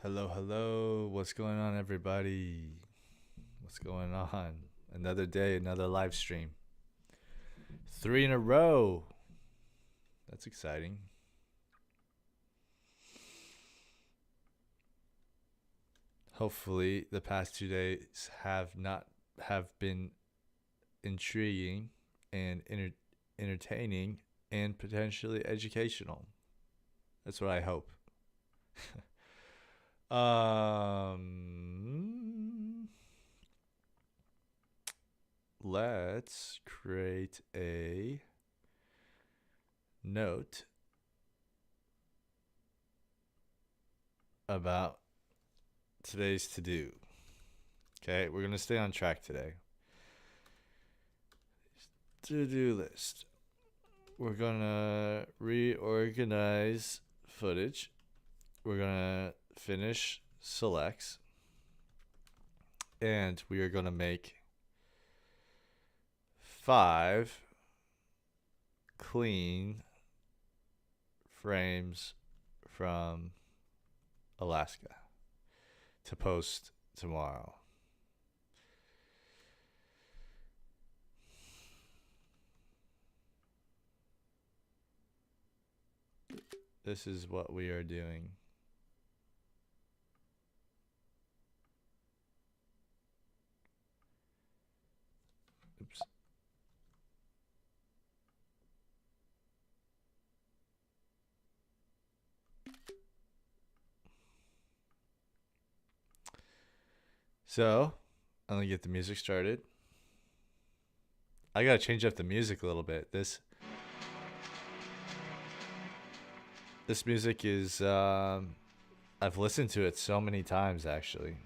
Hello, hello. What's going on, everybody? What's going on? Another day, another live stream. 3 in a row. That's exciting. Hopefully, the past 2 days have been intriguing and entertaining and potentially educational. That's what I hope. Let's create a note about today's to-do. Okay, we're going to stay on track today. To-do list. We're going to reorganize footage. We're going to finish selects. And we are going to make 5 clean frames from Alaska to post tomorrow. This is what we are doing. Oops. So, I'm going to get the music started. I got to change up the music a little bit. This music is I've listened to it so many times actually.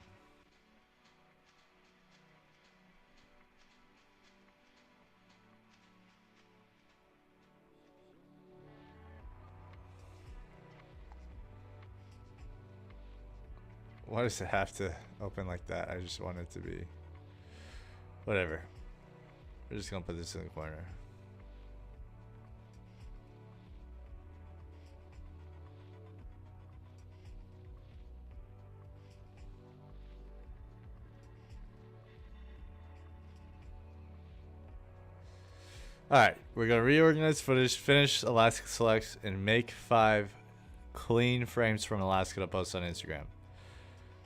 Why does it have to open like that? I just want it to be whatever. We're just gonna put this in the corner. Alright, we're gonna reorganize footage, finish Alaska selects, and make 5 clean frames from Alaska to post on Instagram.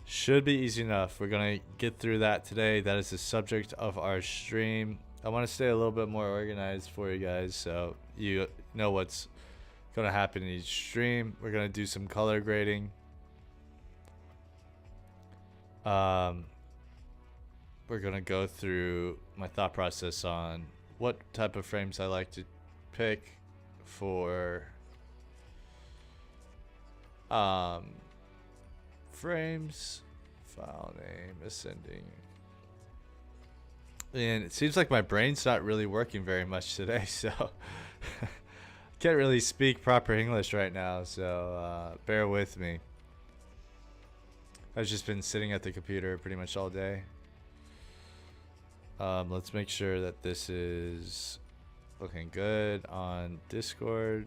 Should be easy enough. We're gonna get through that today. That is the subject of our stream. I want to stay a little bit more organized for you guys so you know what's gonna happen in each stream. We're gonna do some color grading. We're gonna go through my thought process on what type of frames I like to pick for frames, file name, ascending. And it seems like my brain's not really working very much today, so can't really speak proper English right now, so bear with me. I've just been sitting at the computer pretty much all day. Let's make sure that this is looking good on Discord.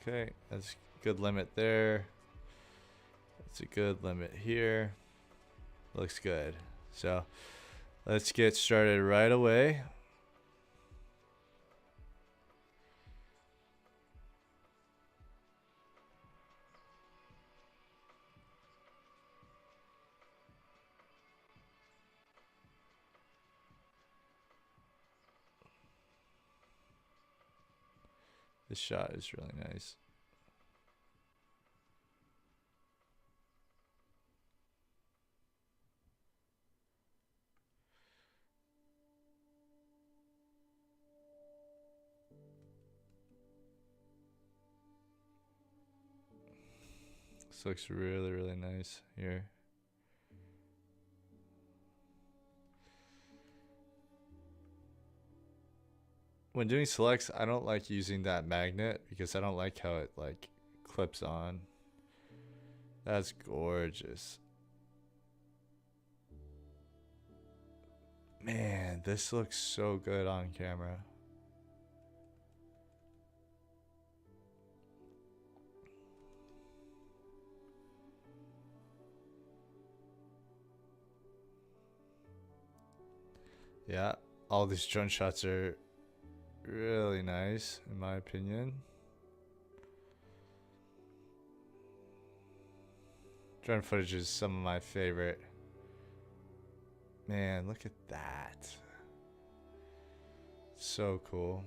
Okay, that's a good limit there. That's a good limit here. Looks good. So let's get started right away. This shot is really nice. This looks really, really nice here. When doing selects, I don't like using that magnet because I don't like how it like clips on. That's gorgeous. Man, this looks so good on camera. Yeah, all these drone shots are really nice, in my opinion. Drone footage is some of my favorite. Man, look at that. So cool.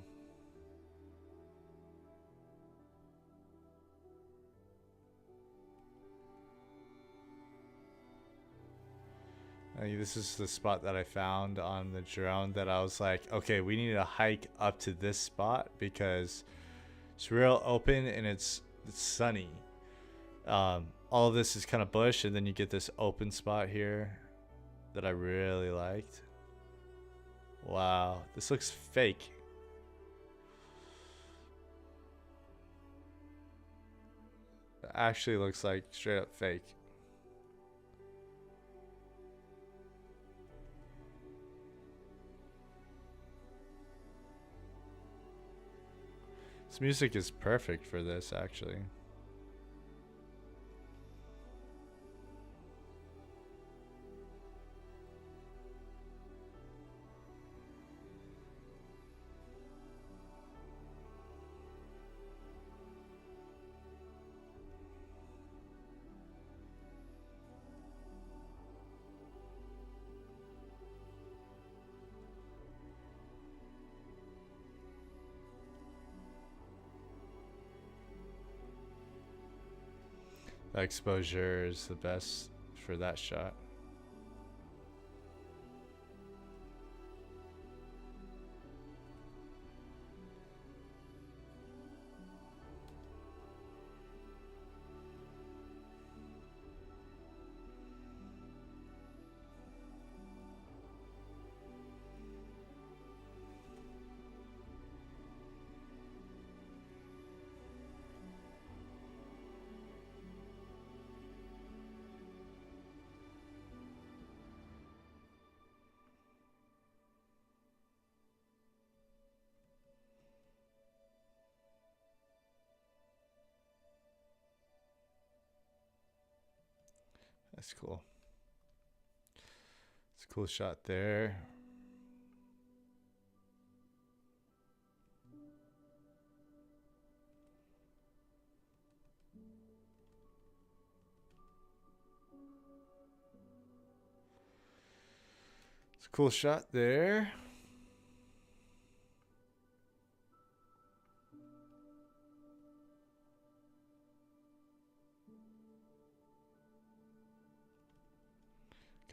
This is the spot that I found on the drone that I was like, okay, we need to hike up to this spot because it's real open and it's sunny. All of this is kind of bush, and then you get this open spot here that I really liked. Wow, this looks fake. It actually looks like straight up fake. This music is perfect for this, actually. The exposure is the best for that shot. That's cool. It's a cool shot there. It's a cool shot there.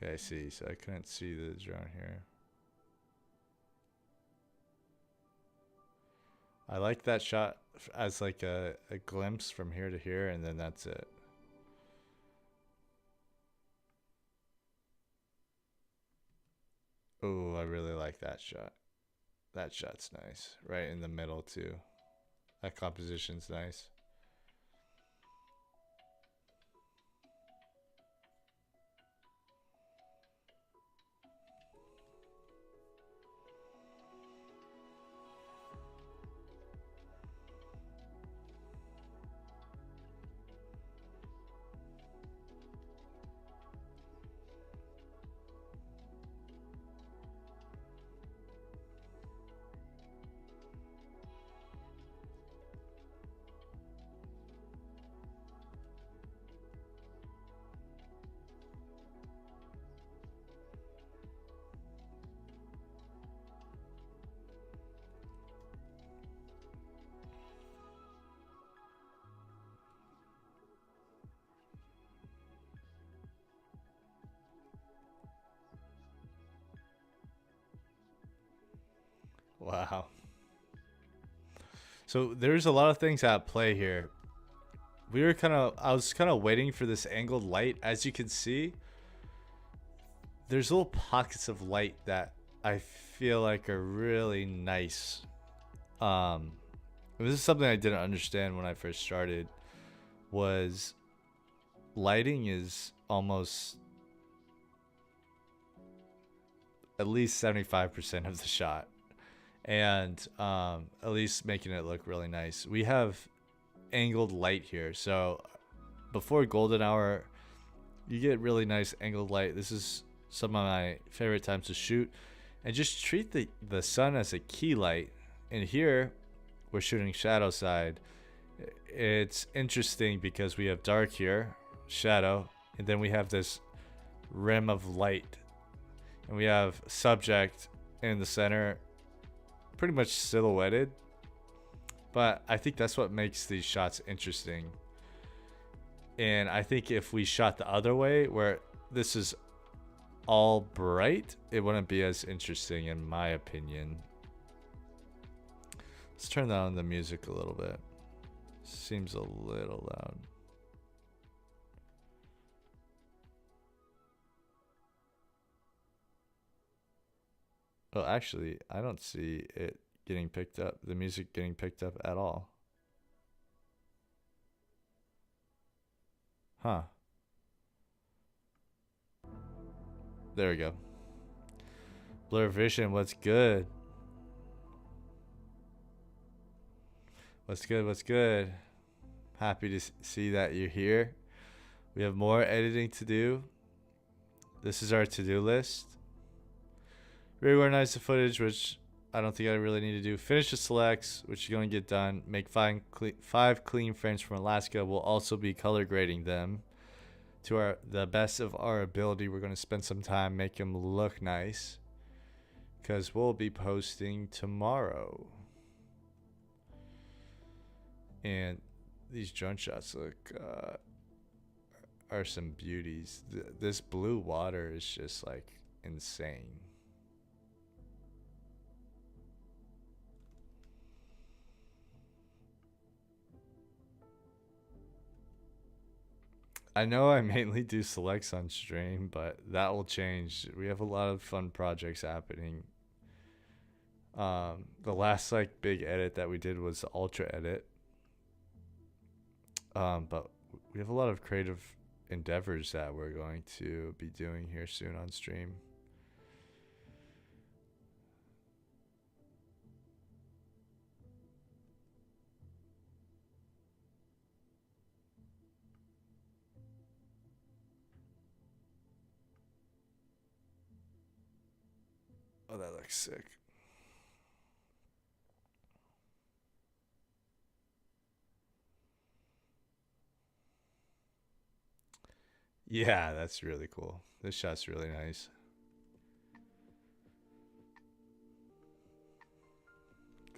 Okay, I see. So I couldn't see the drone here. I like that shot as like a glimpse from here to here, and then that's it. Oh, I really like that shot. That shot's nice. Right in the middle, too. That composition's nice. Wow. So there's a lot of things at play here. I was kind of waiting for this angled light. As you can see, there's little pockets of light that I feel like are really nice. This is something I didn't understand when I first started, was lighting is almost at least 75% of the shot, and at least making it look really nice. We have angled light here, so before golden hour you get really nice angled light. This is some of my favorite times to shoot, and just treat the sun as a key light. And here we're shooting shadow side. It's interesting because we have dark here, shadow, and then we have this rim of light, and we have subject in the center, pretty much silhouetted. But I think that's what makes these shots interesting. And I think if we shot the other way, where this is all bright, it wouldn't be as interesting in my opinion. Let's turn down the music a little bit. Seems a little loud. Oh, actually, I don't see it getting picked up, the music getting picked up at all. Huh. There we go. Blur Vision, what's good? What's good? What's good? Happy to see that you're here. We have more editing to do. This is our to-do list. Reorganize the footage, which I don't think I really need to do. Finish the selects, which you're going to get done. Make five clean frames from Alaska. We'll also be color grading them to the best of our ability. We're going to spend some time, make them look nice, because we'll be posting tomorrow. And these drone shots look are some beauties. This blue water is just like insane. I know I mainly do selects on stream, but that will change. We have a lot of fun projects happening. The last like big edit that we did was the ultra edit. But we have a lot of creative endeavors that we're going to be doing here soon on stream. Oh, that looks sick. Yeah, that's really cool. This shot's really nice.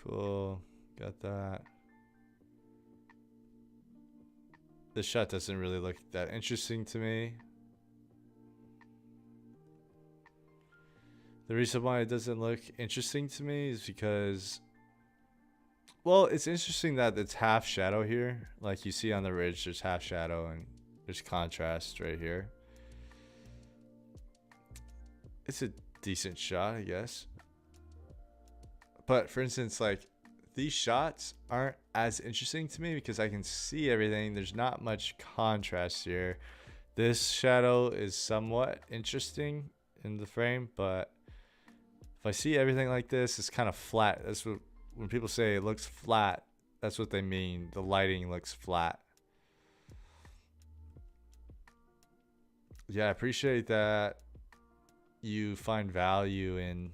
Cool. Got that. This shot doesn't really look that interesting to me. The reason why it doesn't look interesting to me is because, well, it's interesting that it's half shadow here. Like you see on the ridge, there's half shadow and there's contrast right here. It's a decent shot, I guess. But for instance, like these shots aren't as interesting to me because I can see everything. There's not much contrast here. This shadow is somewhat interesting in the frame, but if I see everything like this, it's kind of flat. That's what, when people say it looks flat, that's what they mean. The lighting looks flat. Yeah, I appreciate that you find value in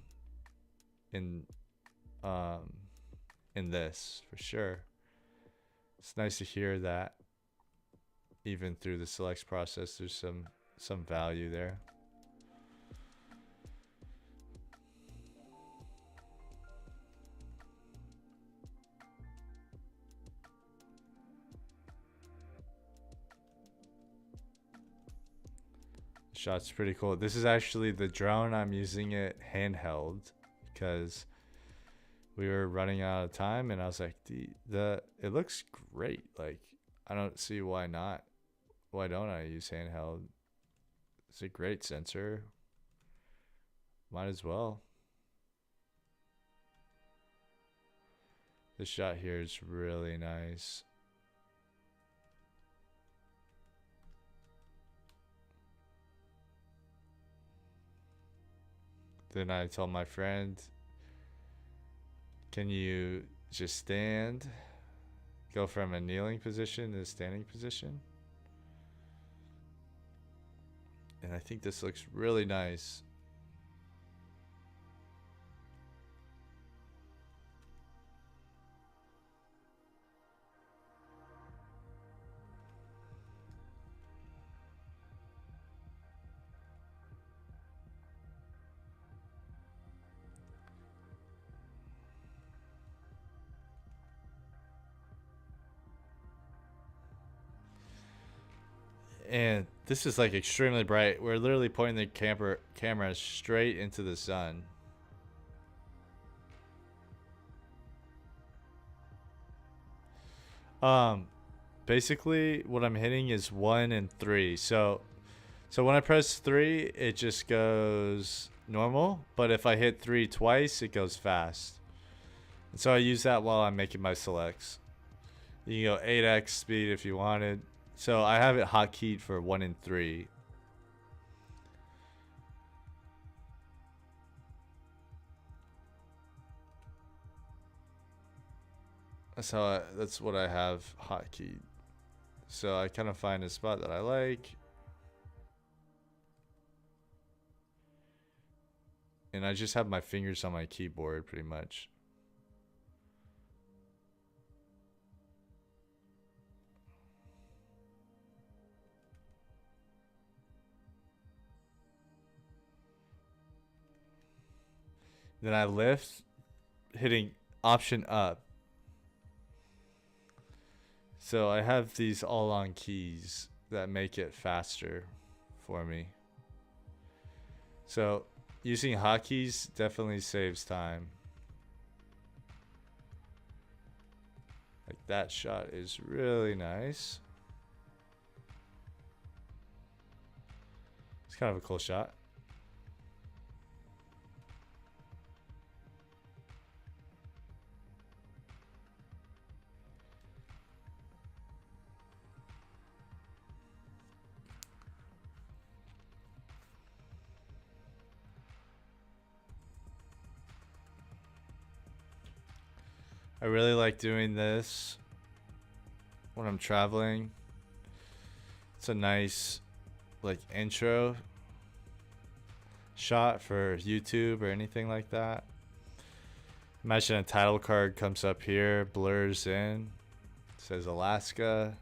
this for sure. It's nice to hear that even through the selects process there's some value there. Shot's pretty cool. This is actually the drone. I'm using it handheld because we were running out of time, and I was like, it looks great. Like, I don't see why not. Why don't I use handheld? It's a great sensor. Might as well. This shot here is really nice. Then I told my friend, can you just stand? Go from a kneeling position to a standing position? And I think this looks really nice. And this is like extremely bright. We're literally pointing the camera straight into the sun. Basically what I'm hitting is 1 and 3. So when I press 3, it just goes normal, but if I hit 3 twice, it goes fast. And so I use that while I'm making my selects. You can go 8x speed if you wanted. So I have it hotkeyed for 1 and 3. That's what I have hotkeyed. So I kind of find a spot that I like. And I just have my fingers on my keyboard pretty much. Then I lift, hitting option up. So I have these all on keys that make it faster for me. So using hotkeys definitely saves time. Like that shot is really nice. It's kind of a cool shot. I really like doing this when I'm traveling. It's a nice like intro shot for YouTube or anything like that. Imagine a title card comes up here, blurs in, says Alaska,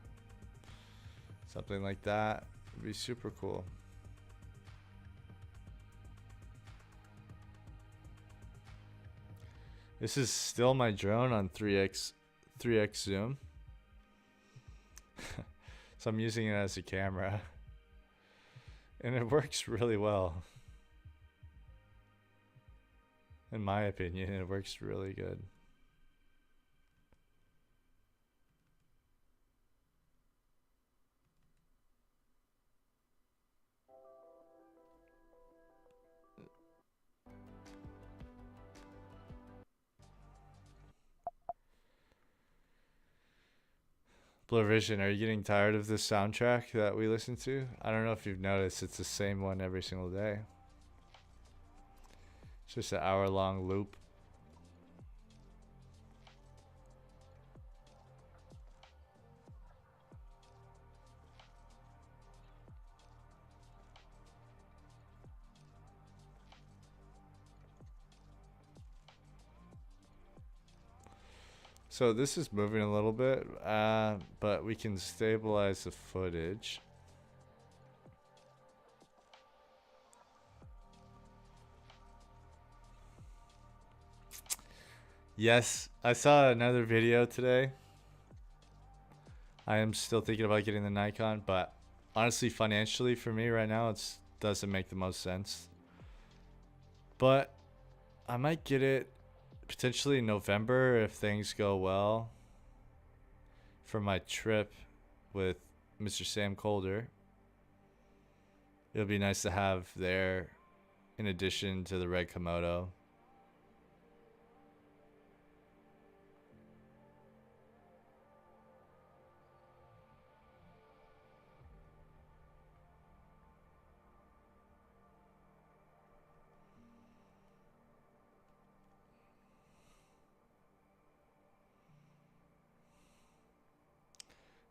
something like that. It'd be super cool. This is still my drone on 3x zoom. So I'm using it as a camera. And it works really well. In my opinion, it works really good. Blur Vision, are you getting tired of this soundtrack that we listen to? I don't know if you've noticed, it's the same one every single day. It's just an hour-long loop. So this is moving a little bit, but we can stabilize the footage. Yes, I saw another video today. I am still thinking about getting the Nikon, but honestly, financially for me right now, it doesn't make the most sense. But I might get it potentially in November if things go well for my trip with Mr. Sam Colder. It'll be nice to have there in addition to the red Komodo.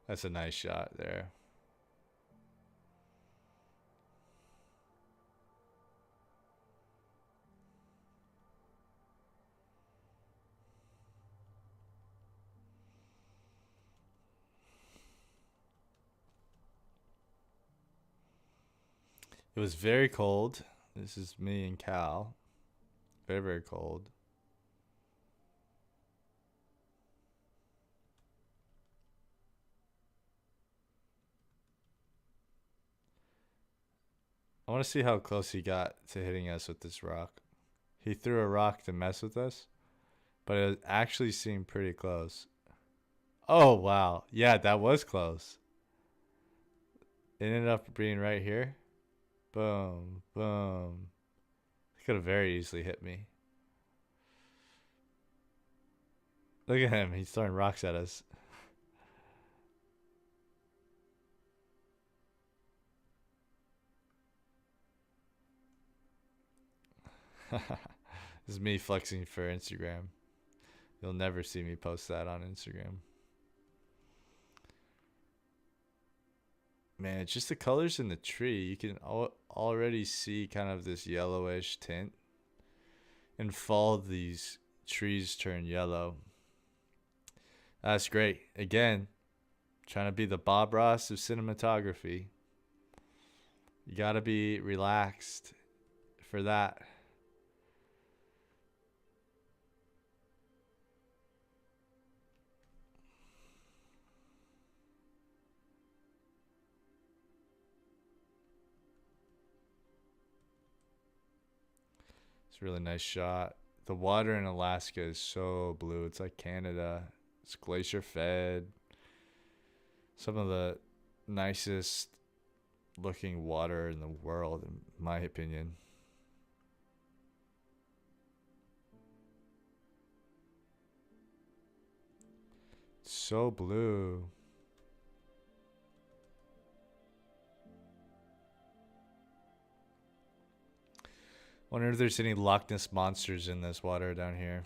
That's a nice shot there. It was very cold. This is me and Cal. Very, very cold. I want to see how close he got to hitting us with this rock. He threw a rock to mess with us, but it actually seemed pretty close. Oh, wow. Yeah, that was close. It ended up being right here. Boom, boom. He could have very easily hit me. Look at him. He's throwing rocks at us. This is me flexing for Instagram. You'll never see me post that on Instagram. Man, it's just the colors in the tree. You can already see kind of this yellowish tint. In fall, these trees turn yellow. That's great. Again, trying to be the Bob Ross of cinematography. You gotta be relaxed for that. It's a really nice shot. The water in Alaska is so blue. It's like Canada. It's glacier fed. Some of the nicest looking water in the world, in my opinion. It's so blue. Wonder if there's any Loch Ness monsters in this water down here.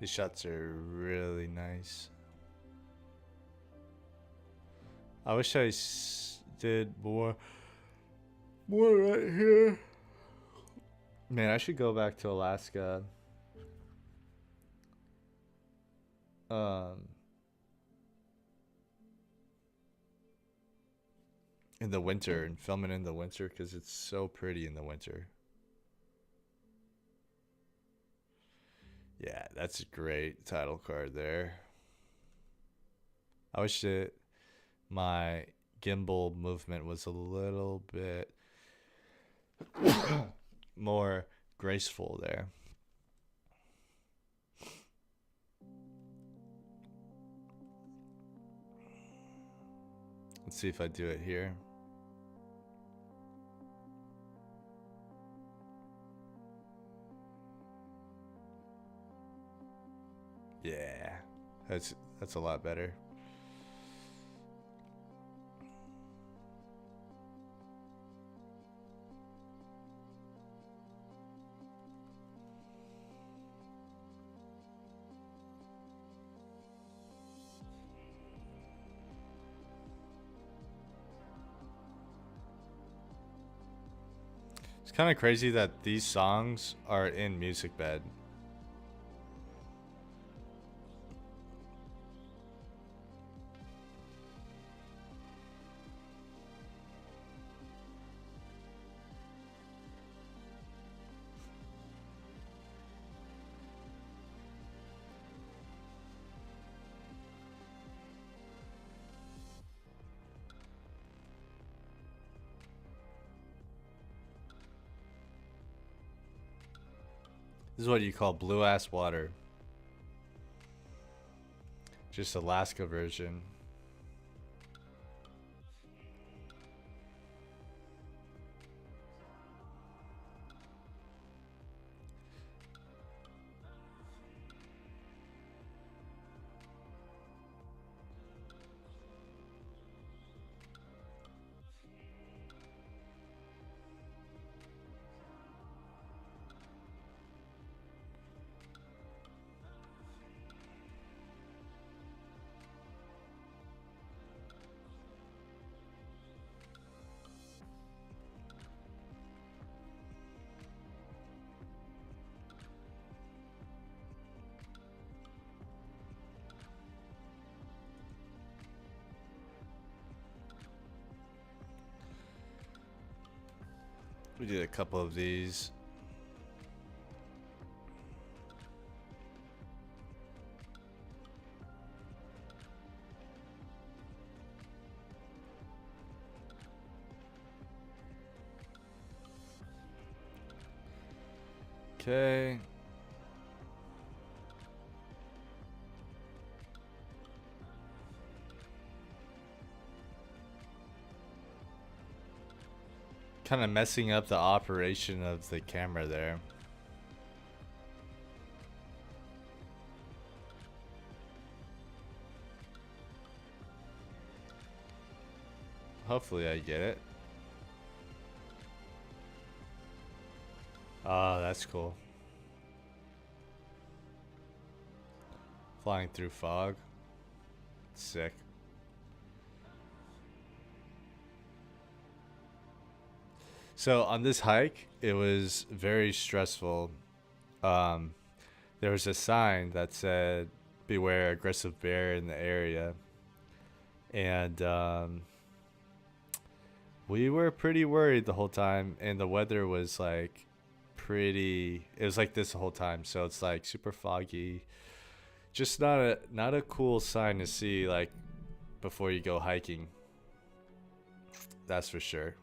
These shots are really nice. I wish I did more right here. Man, I should go back to Alaska. In the winter and film it in the winter because it's so pretty in the winter. Yeah, that's a great title card there. I wish that my gimbal movement was a little bit more graceful there. Let's see if I do it here. Yeah, that's a lot better. It's kind of crazy that these songs are in Music Bed. This is what you call blue ass water. Just Alaska version. We did a couple of these. Okay. Kind of messing up the operation of the camera there. Hopefully I get it. Oh, that's cool. Flying through fog. Sick. So on this hike, it was very stressful. There was a sign that said, "Beware aggressive bear in the area," and we were pretty worried the whole time. And the weather was like pretty. It was like this the whole time, so it's like super foggy. Just not a cool sign to see like before you go hiking. That's for sure.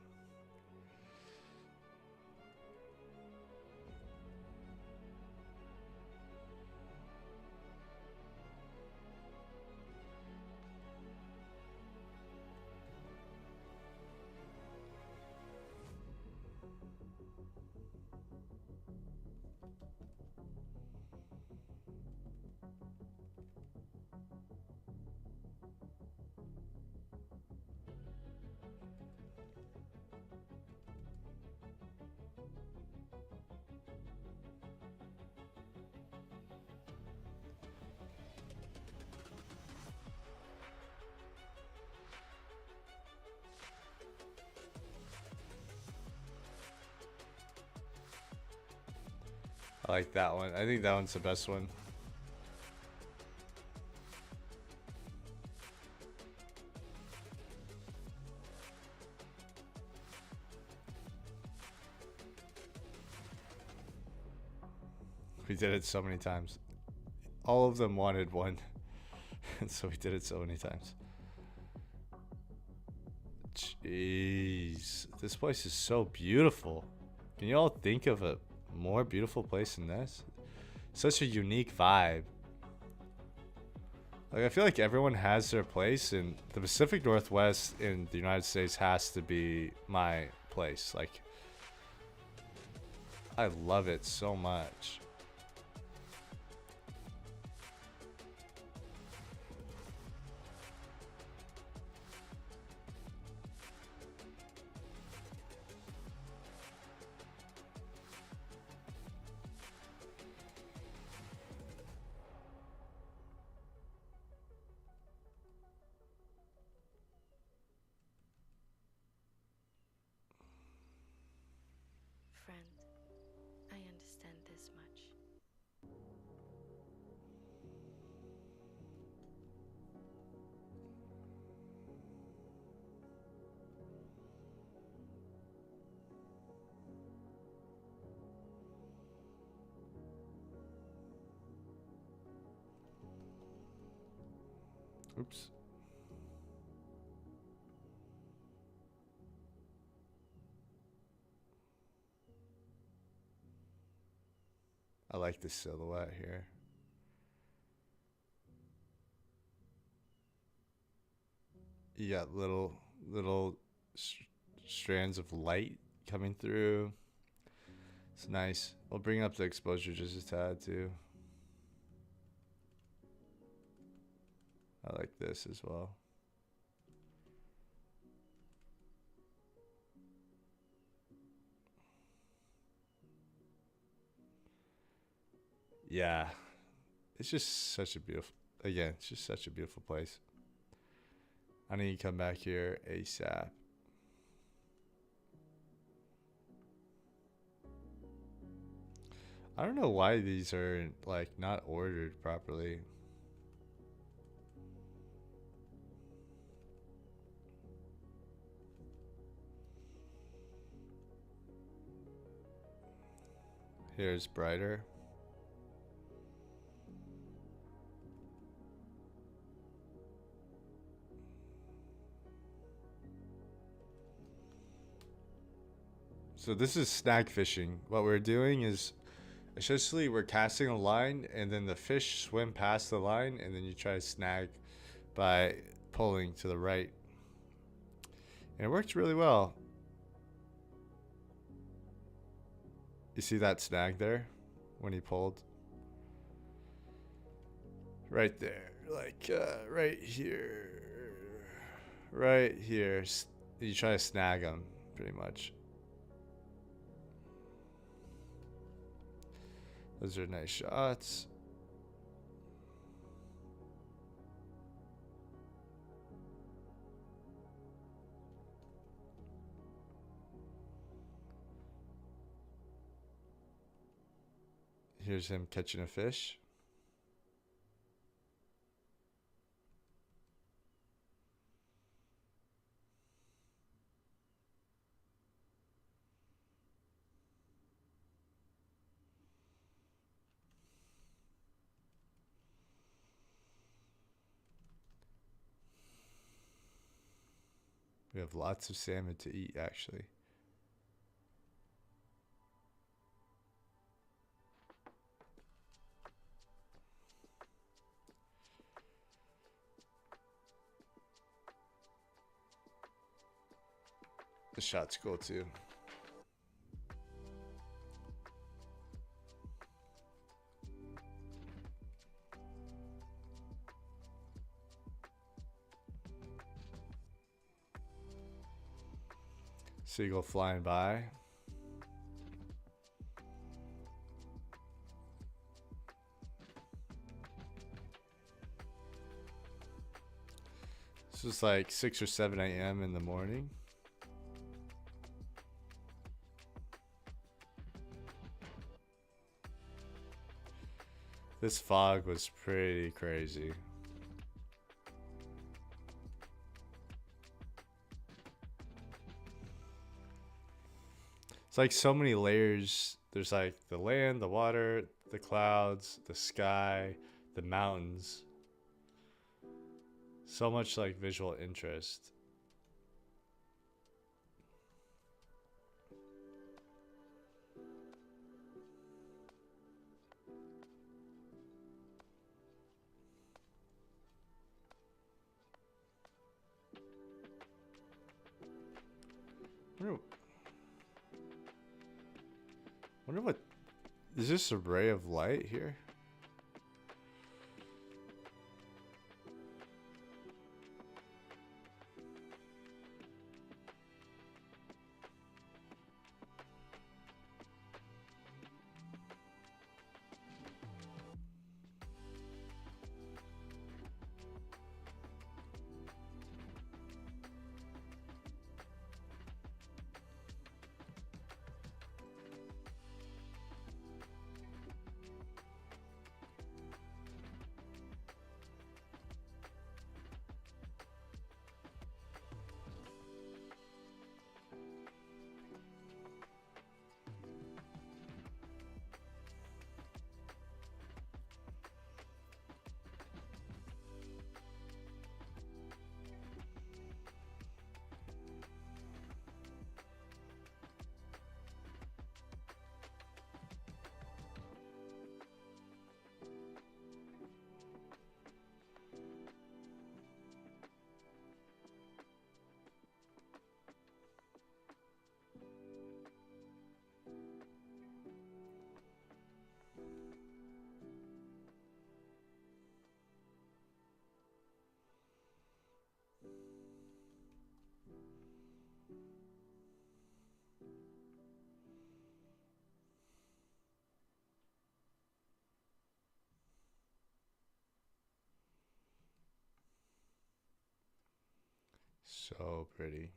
I like that one. I think that one's the best one. We did it so many times. All of them wanted one. And so we did it so many times. Jeez. This place is so beautiful. Can you all think of a more beautiful place than this? Such a unique vibe. Like, I feel like everyone has their place, and the Pacific Northwest in the United States has to be my place. Like, I love it so much. Friend, I understand this much. Oops. I like the silhouette here. You got little strands of light coming through. It's nice. We'll bring up the exposure just a tad too. I like this as well. Yeah. It's just such a beautiful, again, it's just such a beautiful place. I need to come back here ASAP. I don't know why these are like not ordered properly. Here's brighter. So this is snag fishing. What we're doing is essentially we're casting a line and then the fish swim past the line and then you try to snag by pulling to the right. And it works really well. You see that snag there when he pulled? Right there. Like right here. Right here. You try to snag him pretty much. Those are nice shots. Here's him catching a fish. We have lots of salmon to eat, actually. The shot's cool too. Seagull flying by. This is like 6 or 7 a.m. in the morning. This fog was pretty crazy. It's like so many layers. There's like the land, the water, the clouds, the sky, the mountains. So much like visual interest. Wonder what is this a ray of light here? So pretty.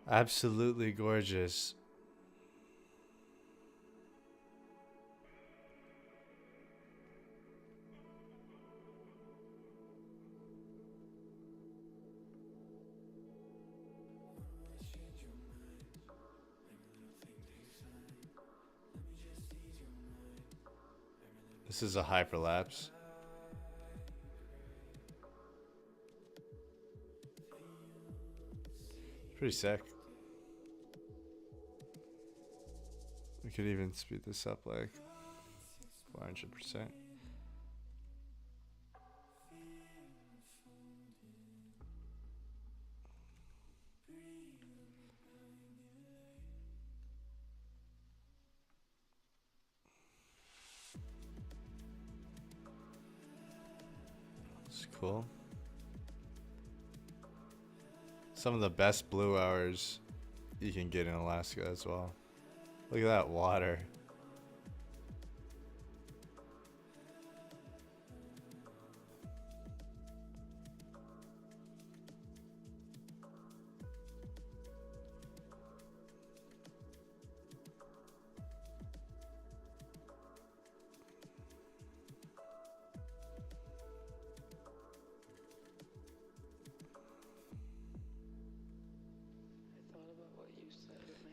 Absolutely gorgeous. This is a hyperlapse. Pretty sick. We could even speed this up like 400%. It's cool. Some of the best blue hours you can get in Alaska as well. Look at that water.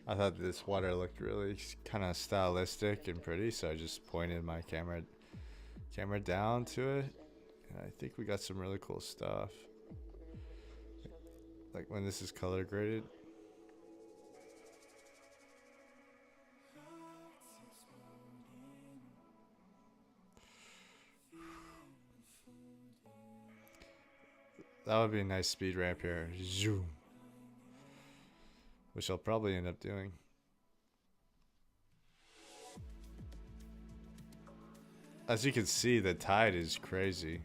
I thought this water looked really kind of stylistic and pretty, so I just pointed my camera down to it, and I think we got some really cool stuff. Like when this is color graded. That would be a nice speed ramp here. Zoom. Which I'll probably end up doing. As you can see, the tide is crazy.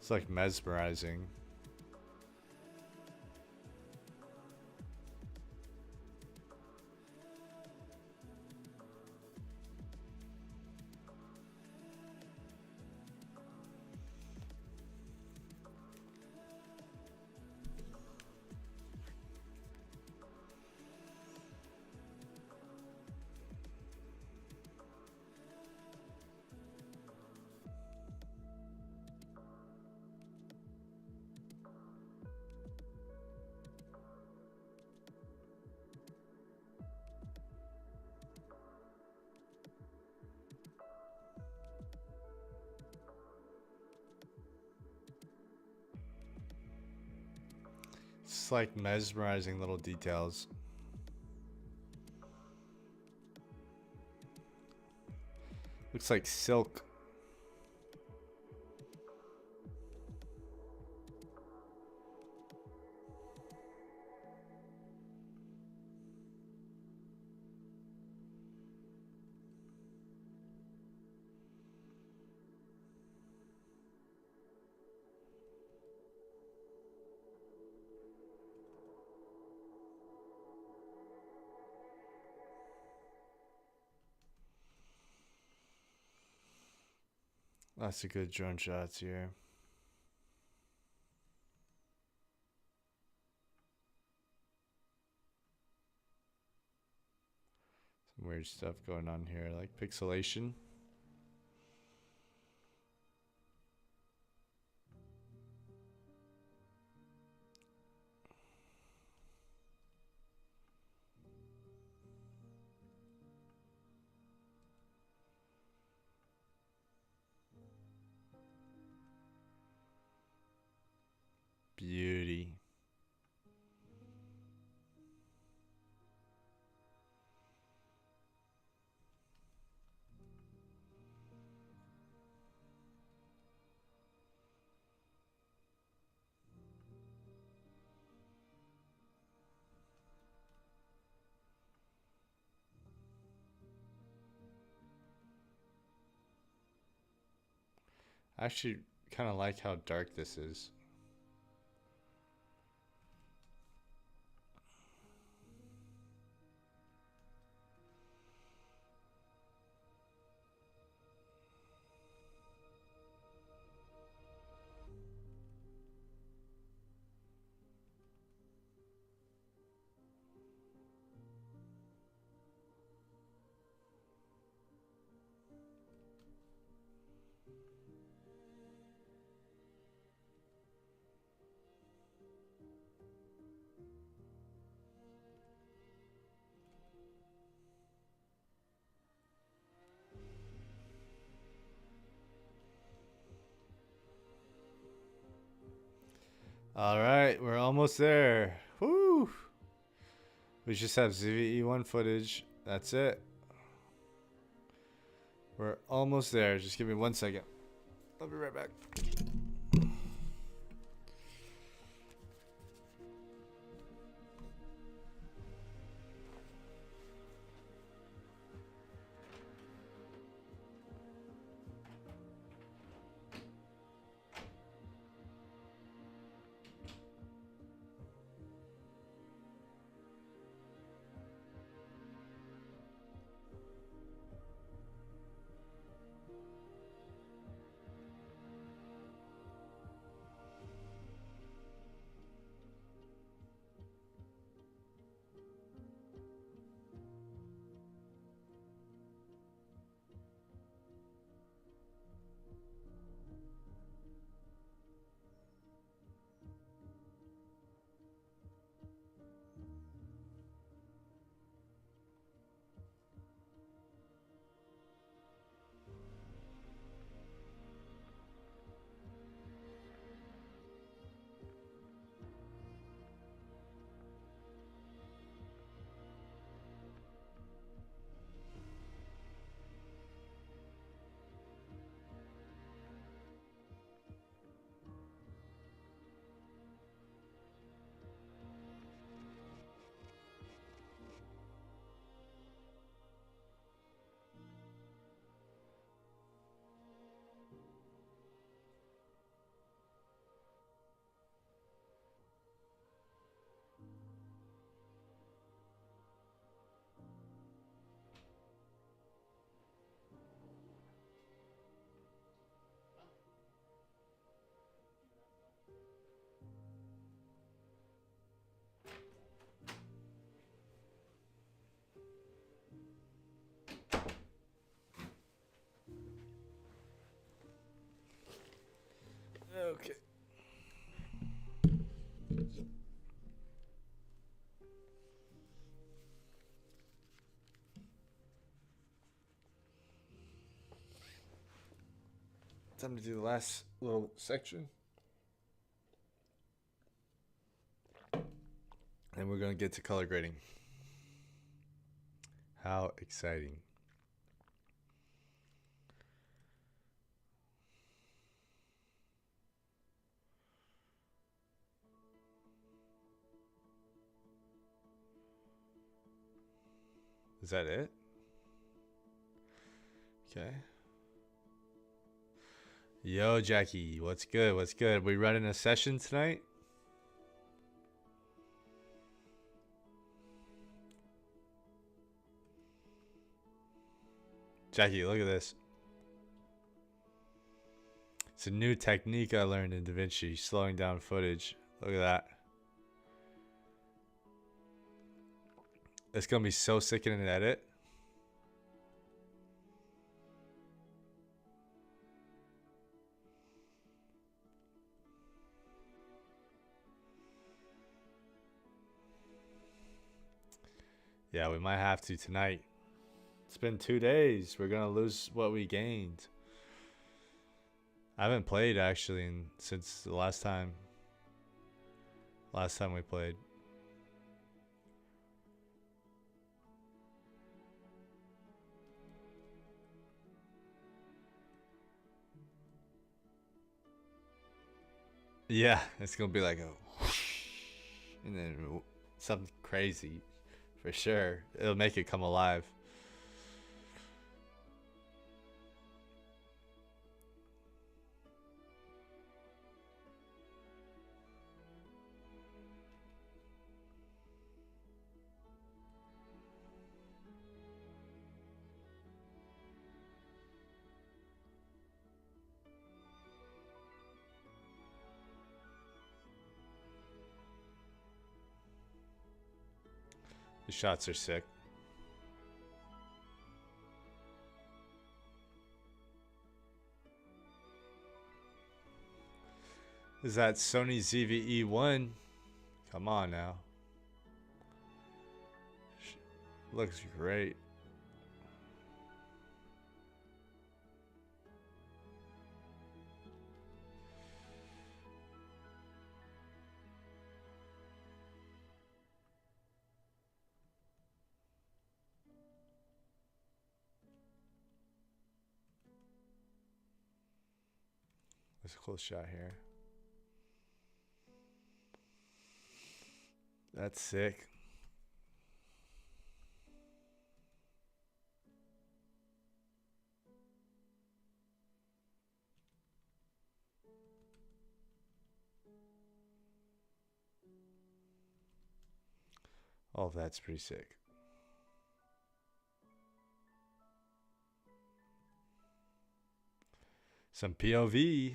It's like mesmerizing. It's like mesmerizing little details. Looks like silk. Lots of good drone shots here. Some weird stuff going on here, like pixelation. Beauty. I actually kind of like how dark this is. All right, we're almost there. Woo! We just have ZVE1 footage. That's it. We're almost there. Just give me 1 second. I'll be right back. Okay. Time to do the last little section. And we're going to get to color grading. How exciting. Is that it? Okay. Yo, Jackie, what's good? What's good? We running a session tonight? Jackie, look at this. It's a new technique I learned in Davinci, slowing down footage. Look at that. It's going to be so sick in an edit. Yeah, we might have to tonight. It's been 2 days. We're going to lose what we gained. I haven't played actually since the last time we played. Yeah, it's going to be like a whoosh, and then something crazy for sure. It'll make it come alive. The shots are sick. Is that Sony ZV-E1? Come on now. Looks great. There's a close shot here. That's sick. Oh, that's pretty sick. Some POV.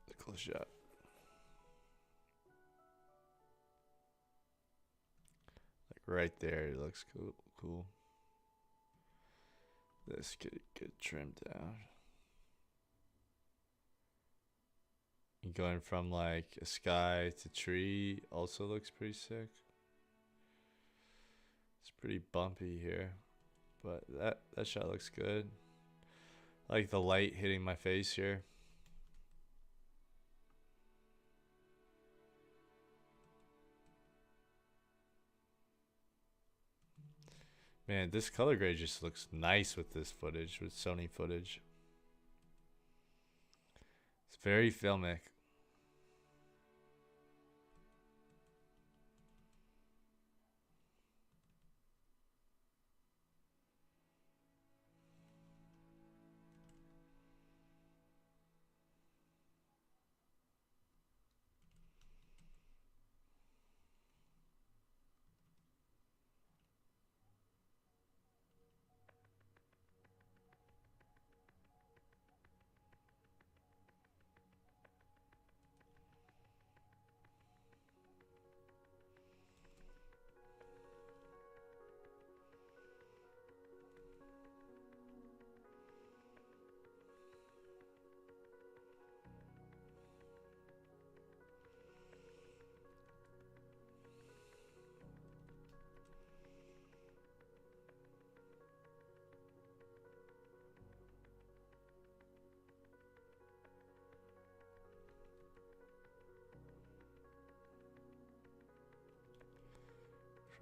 The close shot. Like right there, it looks cool. This could get trimmed down. Going from like a sky to tree also looks pretty sick. It's pretty bumpy here, but that shot looks good. I like the light hitting my face here. Man, this color grade just looks nice with this footage, with Sony footage. It's very filmic.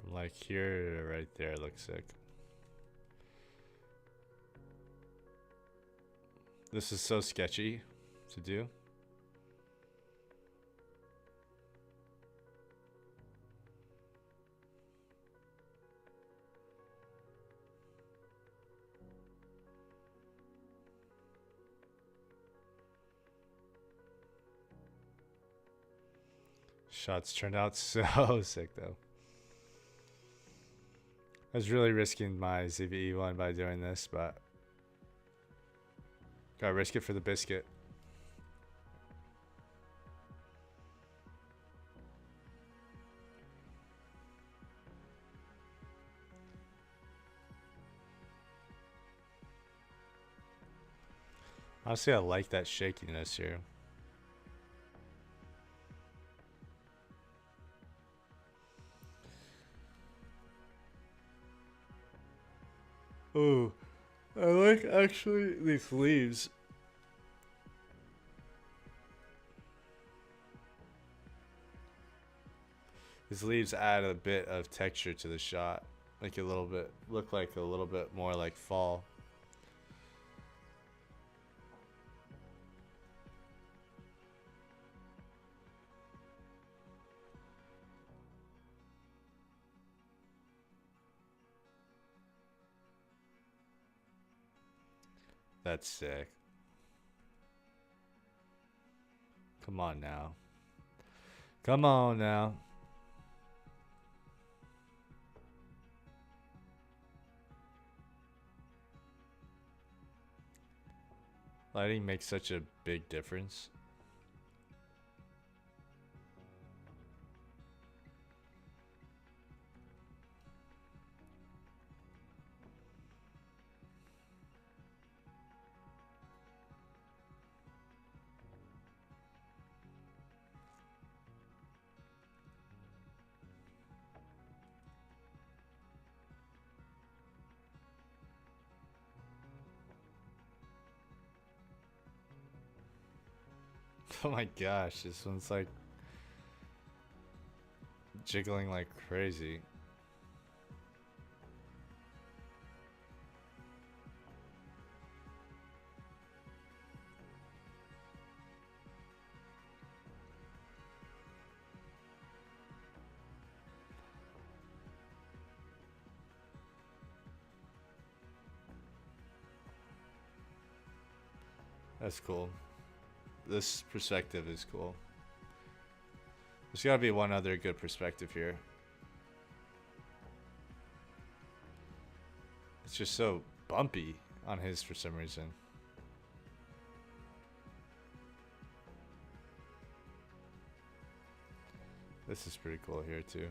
From like here to right there looks sick. This is so sketchy to do. Shots turned out so sick though. I was really risking my ZVE one by doing this, but gotta risk it for the biscuit. Honestly, I like that shakiness here. Oh, I like actually these leaves. These leaves add a bit of texture to the shot. Make it a little bit, look like a little bit more like fall. That's sick. Come on now. Come on now. Lighting makes such a big difference. Oh my gosh, this one's like jiggling like crazy. That's cool. This perspective is cool. There's gotta be one other good perspective here. It's just so bumpy on his for some reason. This is pretty cool here too.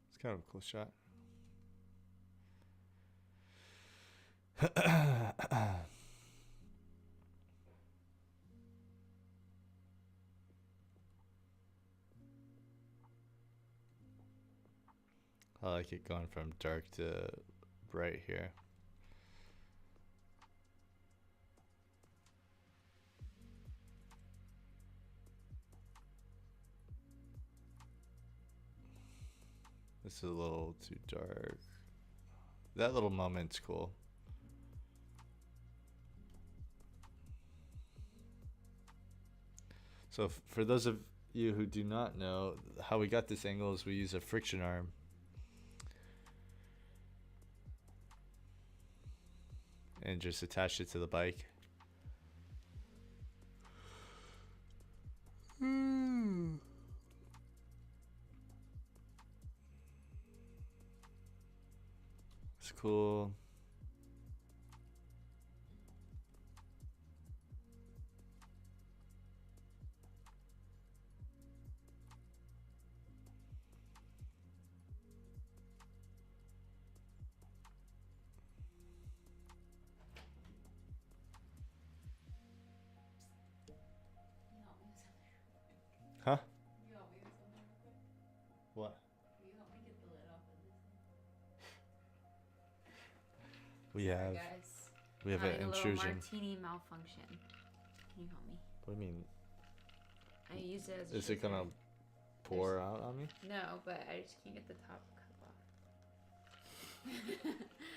It's kind of a cool shot. I like it going from dark to bright here. This is a little too dark. That little moment's cool. So for those of you who do not know, how we got this angle is we use a friction arm. And just attach it to the bike. It's cool. Huh? You help me with something real quick? What? Will you help me get the lid off of this thing? We Sorry, have guys. we have an Having intrusion. A little martini malfunction. Can you help me? What do you mean? I used it as a Is it gonna pour out on me? No, but I just can't get the top cup off.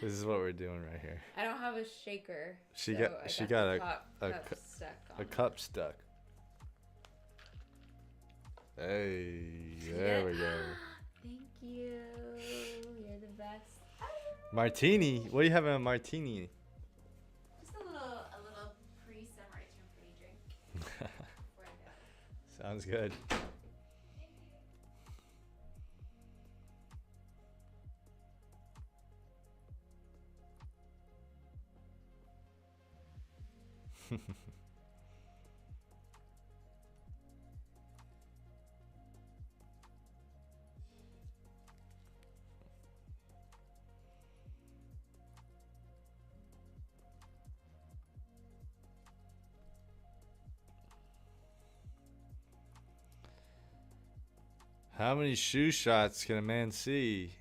This is what we're doing right here. I don't have a shaker. She so got I she got got the a top a cup cu- stuck on a it. cup stuck. Hey, You there get we it? go. Thank you. You're the best. Martini? What do you have in a martini? Just a little pre-summer temporary drink. Before I go. Sounds good. How many shoe shots can a man see?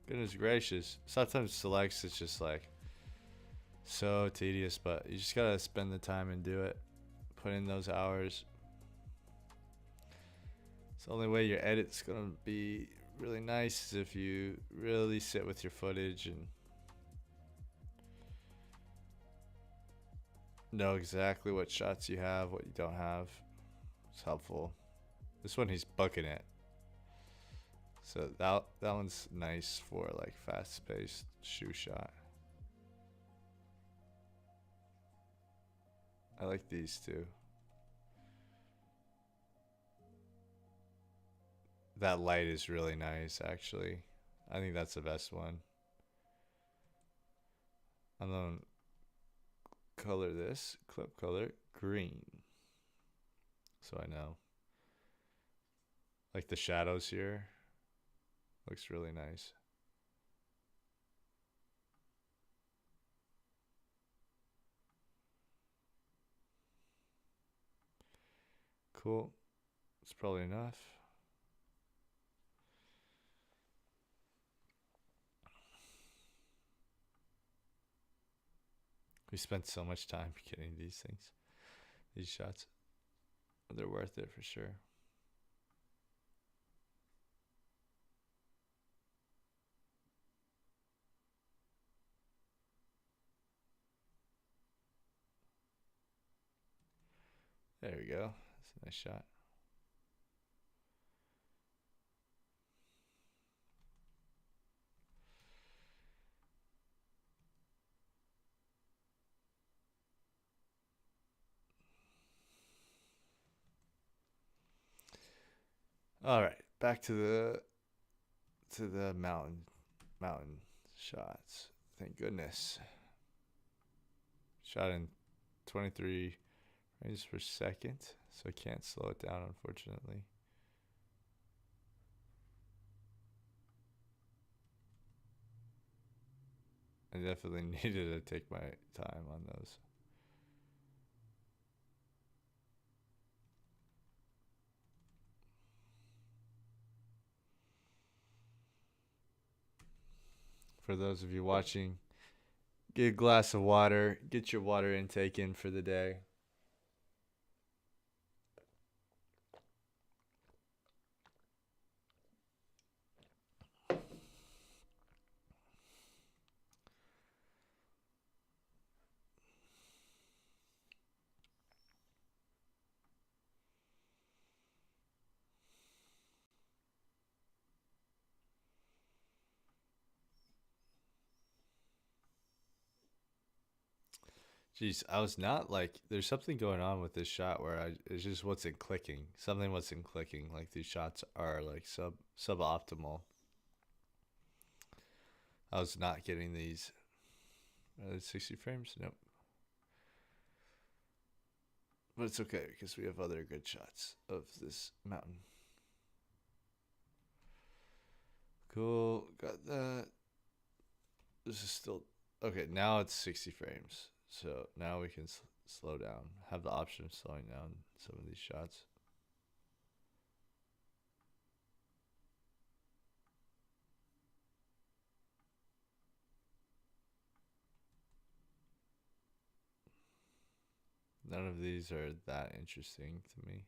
Goodness gracious. Sometimes selects it's just like so tedious, but you just gotta spend the time and do it. Put in those hours. It's the only way your edit's gonna be really nice is if you really sit with your footage and know exactly what shots you have, what you don't have. It's helpful. This one he's bucking it. So that one's nice for like fast-paced shoe shot. I like these two. That light is really nice, actually. I think that's the best one. I'm gonna color this, clip color, green. So I know. Like the shadows here. Looks really nice. Cool. It's probably enough. We spent so much time getting these things, these shots. They're worth it for sure. There we go. That's a nice shot. All right, back to the mountain shots. Thank goodness. Shot in 23 frames per second, so I can't slow it down, unfortunately. I definitely needed to take my time on those. For those of you watching, get a glass of water, get your water intake in for the day. Jeez, I was not like, there's something going on with this shot where it's just wasn't clicking. Something wasn't clicking. Like these shots are like suboptimal. I was not getting these. 60 frames? Nope. But it's okay because we have other good shots of this mountain. Cool, got that. This is still, okay, now it's 60 frames. So now we can slow down. Have the option of slowing down some of these shots. None of these are that interesting to me.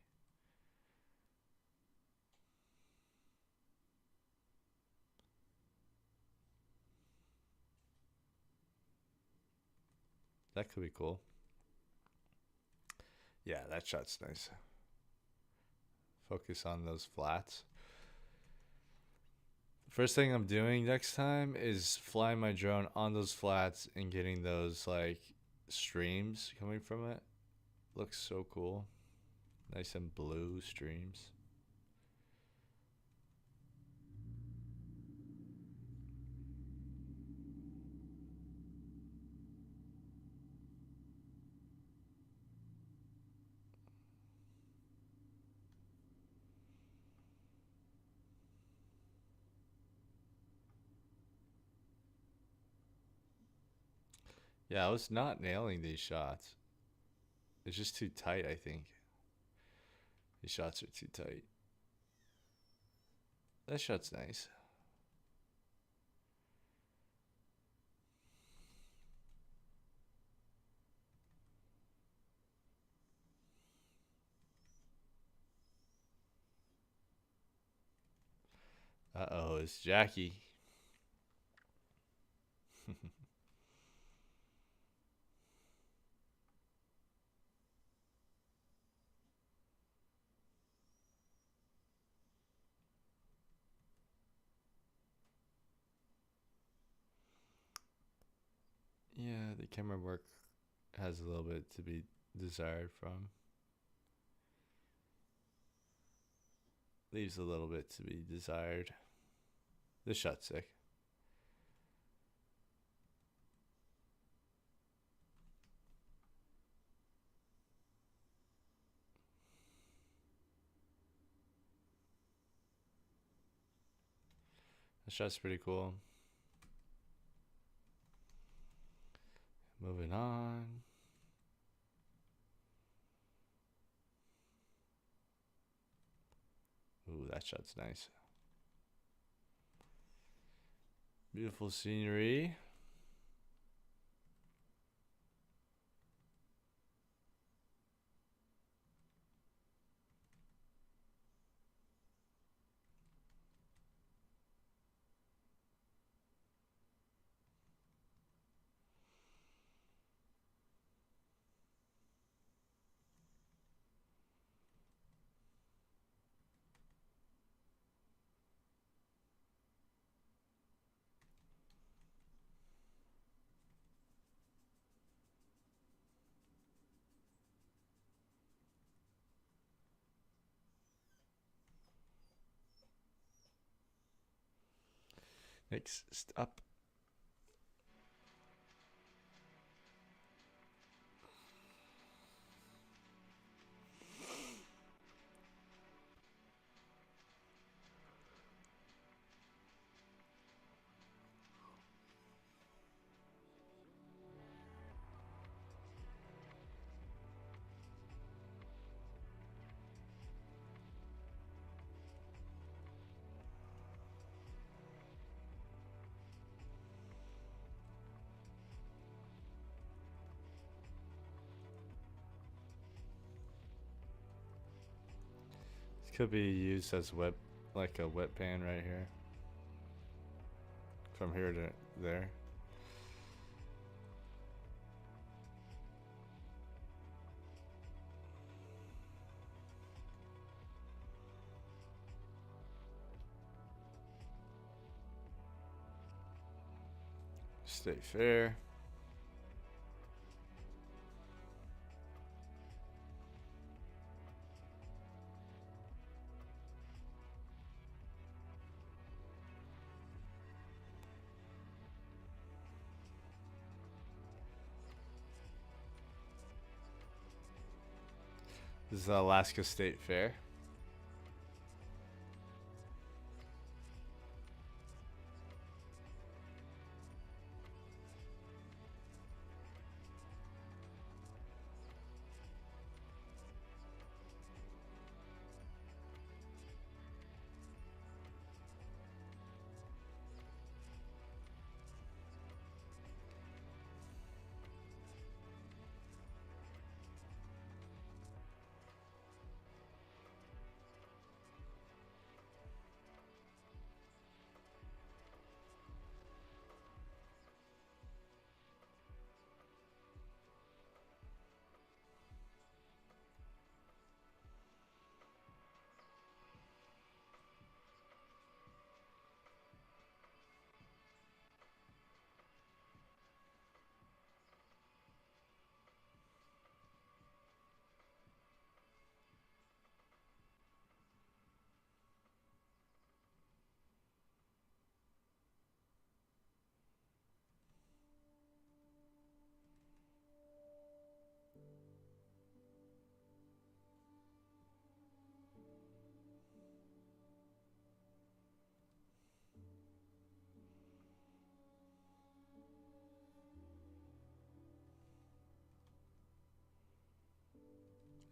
That could be cool. Yeah, that shot's nice. Focus on those flats. First thing I'm doing next time is flying my drone on those flats and getting those like streams coming from it. Looks so cool. Nice and blue streams. Yeah, I was not nailing these shots. It's just too tight, I think. These shots are too tight. That shot's nice. Uh-oh, it's Jackie. Yeah, the camera work has a little bit to be desired from. Leaves a little bit to be desired. This shot's sick. That shot's pretty cool. Moving on. Ooh, that shot's nice. Beautiful scenery. Next up. This could be used as wet, like a wet pan right here. From here to there. State Fair. This is the Alaska State Fair.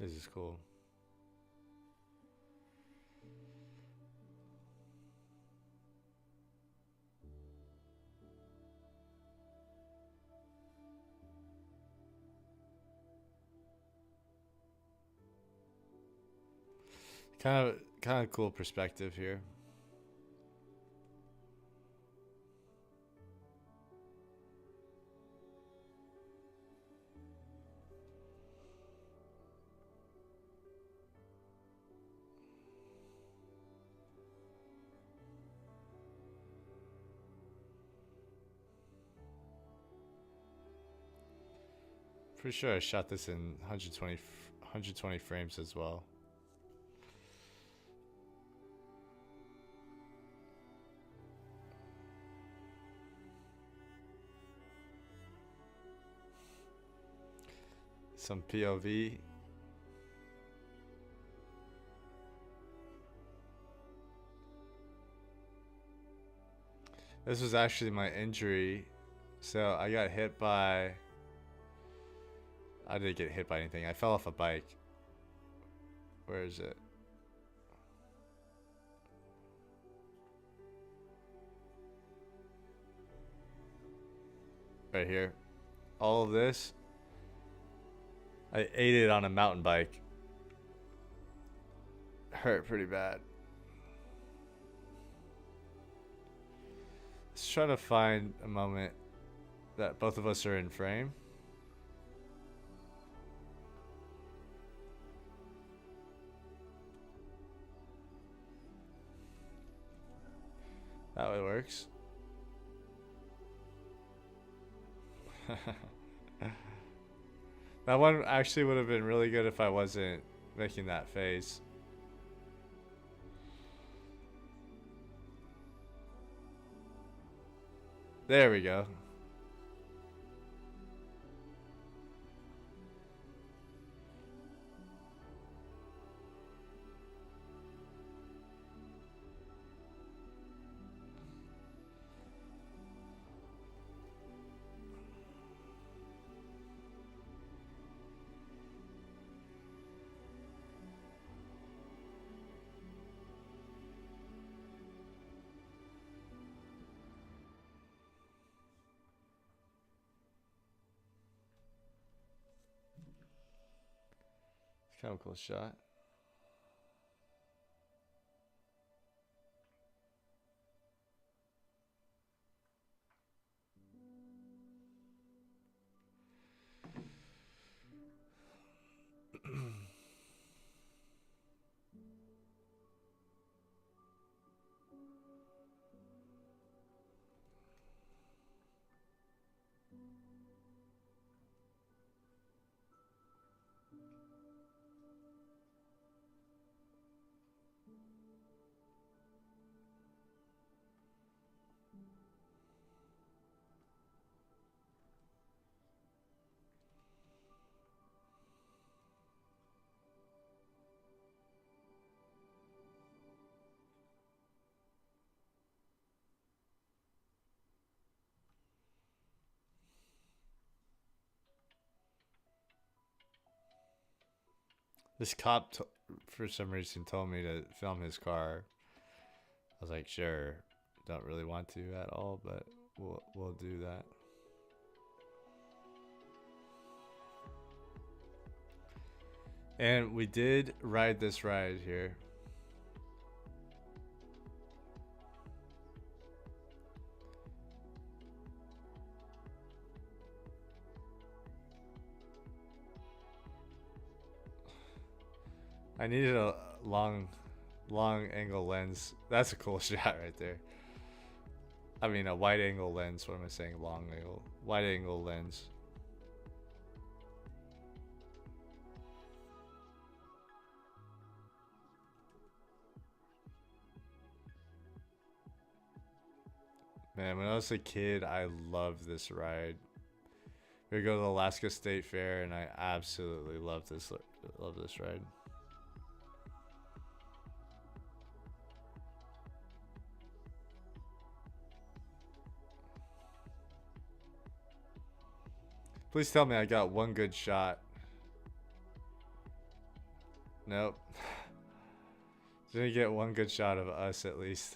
This is cool. Kind of cool perspective here. Pretty sure I shot this in 120 frames as well. Some POV. This was actually my injury. So I got hit by... I didn't get hit by anything. I fell off a bike. Where is it? Right here. All of this. I ate it on a mountain bike. Hurt pretty bad. Let's try to find a moment that both of us are in frame. That way works. That one actually would have been really good if I wasn't making that face. There we go. Kind of cool shot. This cop, for some reason, told me to film his car. I was like, sure, don't really want to at all, but we'll do that. And we did ride this ride here. I needed a long angle lens. That's a cool shot right there. I mean, a wide angle lens. What am I saying? Long angle. Wide angle lens. Man, when I was a kid, I loved this ride. We would go to the Alaska State Fair, and I absolutely love this ride. Please tell me I got one good shot. Nope. Didn't get one good shot of us at least.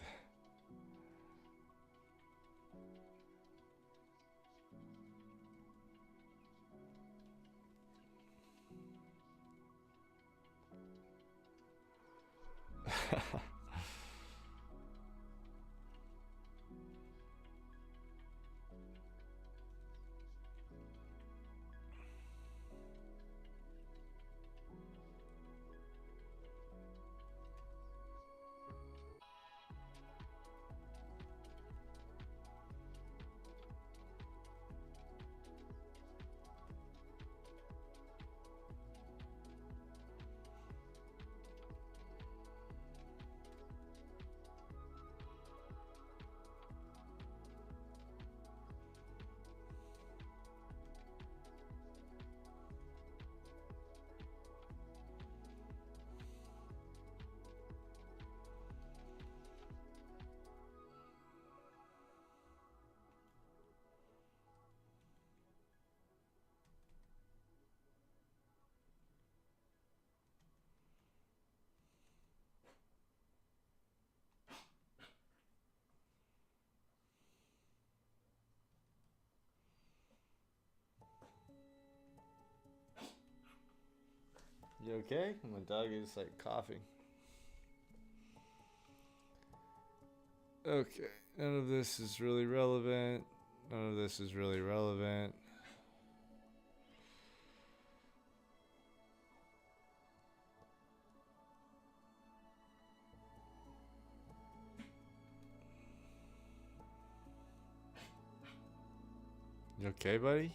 You okay? My dog is like coughing. Okay, none of this is really relevant. None of this is really relevant. You okay, buddy?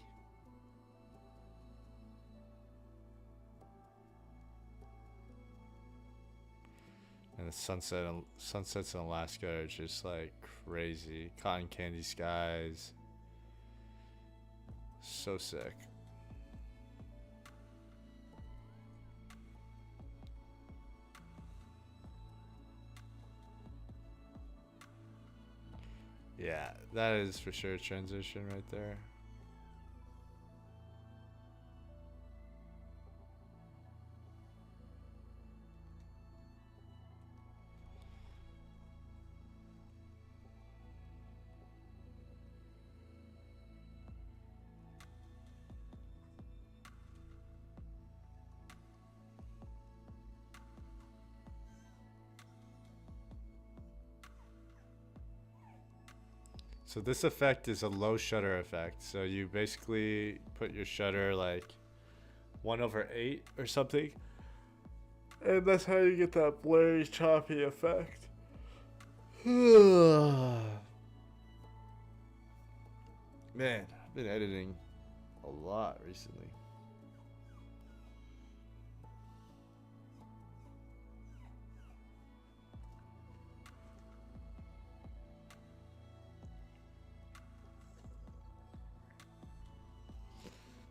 And the sunsets in Alaska are just like crazy. Cotton candy skies. So sick. Yeah, that is for sure a transition right there. So this effect is a low shutter effect. So you basically put your shutter like 1/8 or something. And that's how you get that blurry, choppy effect. Man, I've been editing a lot recently.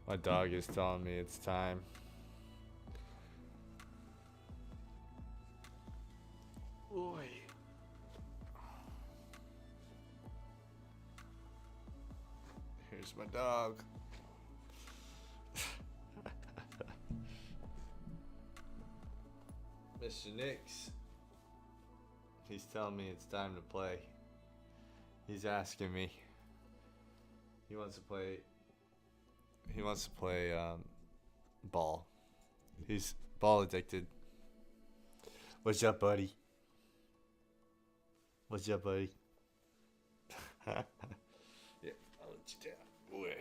My dog is telling me it's time. Boy. Here's my dog. Mr. Nix. He's telling me it's time to play. He's asking me. He wants to play ball. He's ball addicted. What's up, buddy? What's up, buddy? Yeah, I'll let you down. Boy.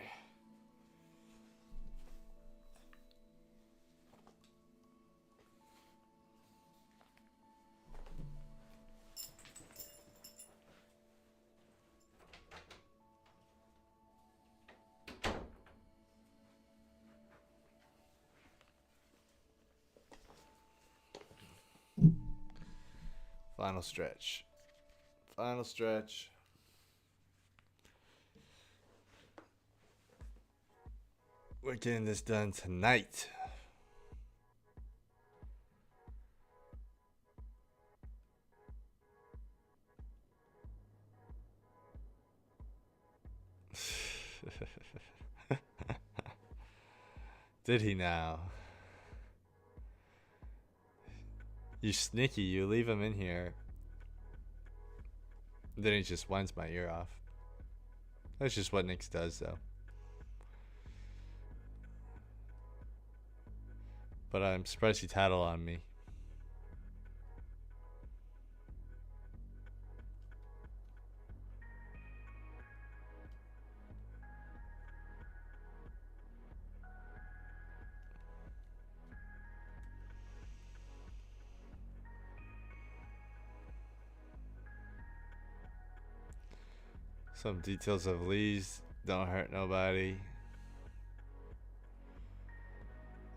Final stretch. Final stretch. We're getting this done tonight. Did he now? You sneaky, you leave him in here. Then he just winds my ear off. That's just what Nix does, though. But I'm surprised he tattled on me. Some details of Lee's don't hurt nobody.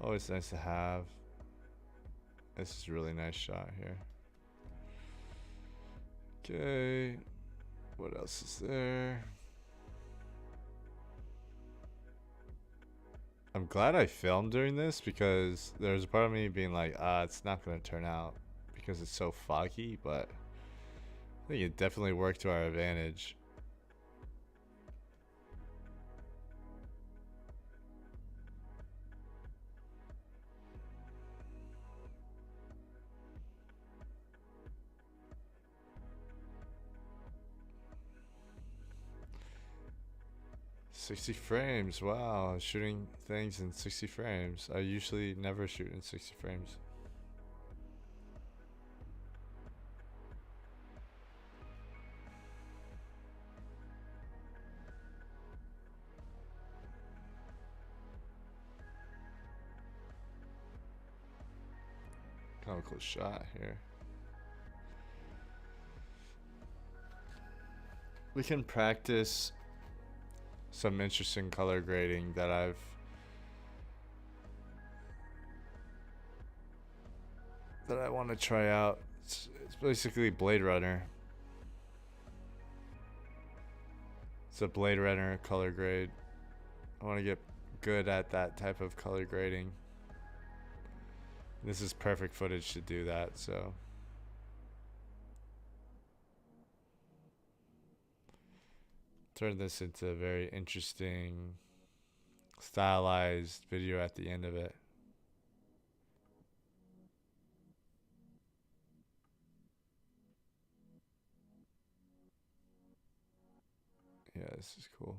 Always nice to have. This is a really nice shot here. Okay. What else is there? I'm glad I filmed during this because there's a part of me being like, it's not going to turn out because it's so foggy, but I think it definitely worked to our advantage. "60 frames, wow, shooting things in 60 frames. I usually never shoot in 60 frames. Kind of a cool shot here. We can practice some interesting color grading that I want to try out. It's basically Blade Runner. It's a Blade Runner color grade. I want to get good at that type of color grading. This is perfect footage to do that, so. Turn this into a very interesting, stylized video at the end of it. Yeah, this is cool.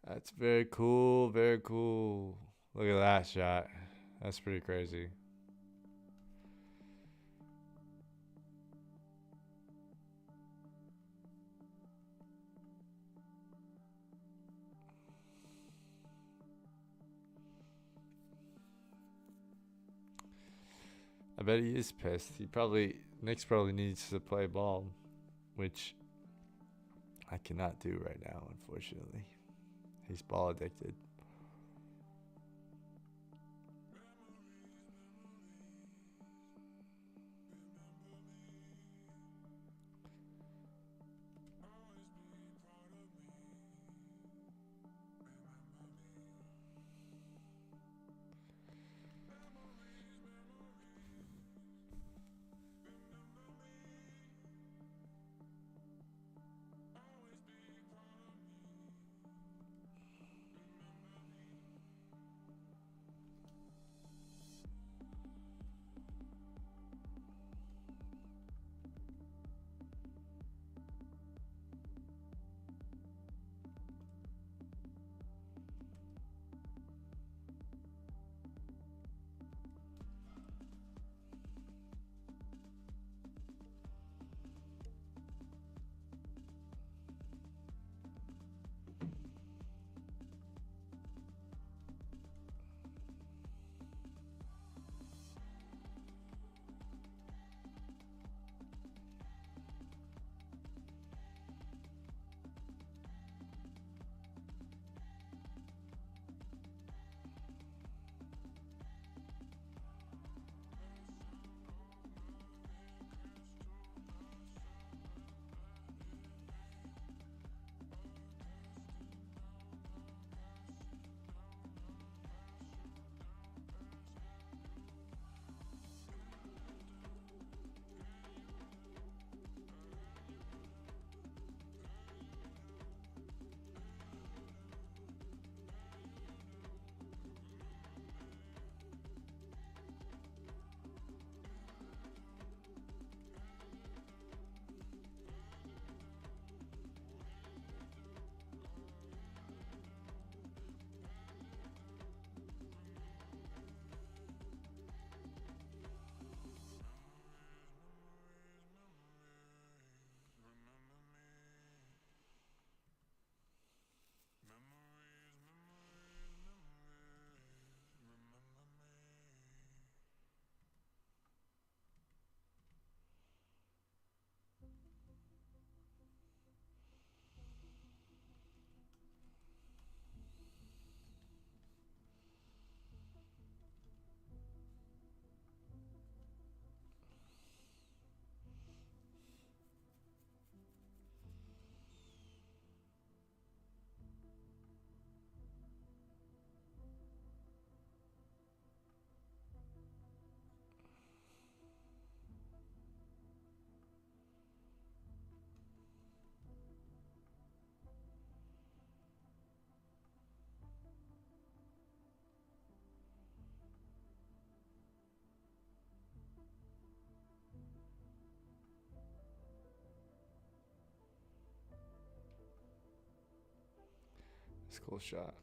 That's very cool, very cool. Look at that shot. That's pretty crazy. I bet he is pissed. Nick's probably needs to play ball, which I cannot do right now, unfortunately. He's ball addicted. a cool shot.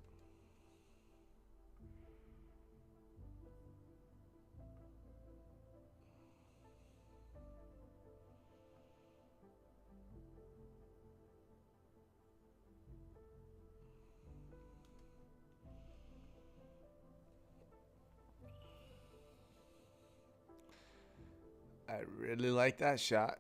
I really like that shot.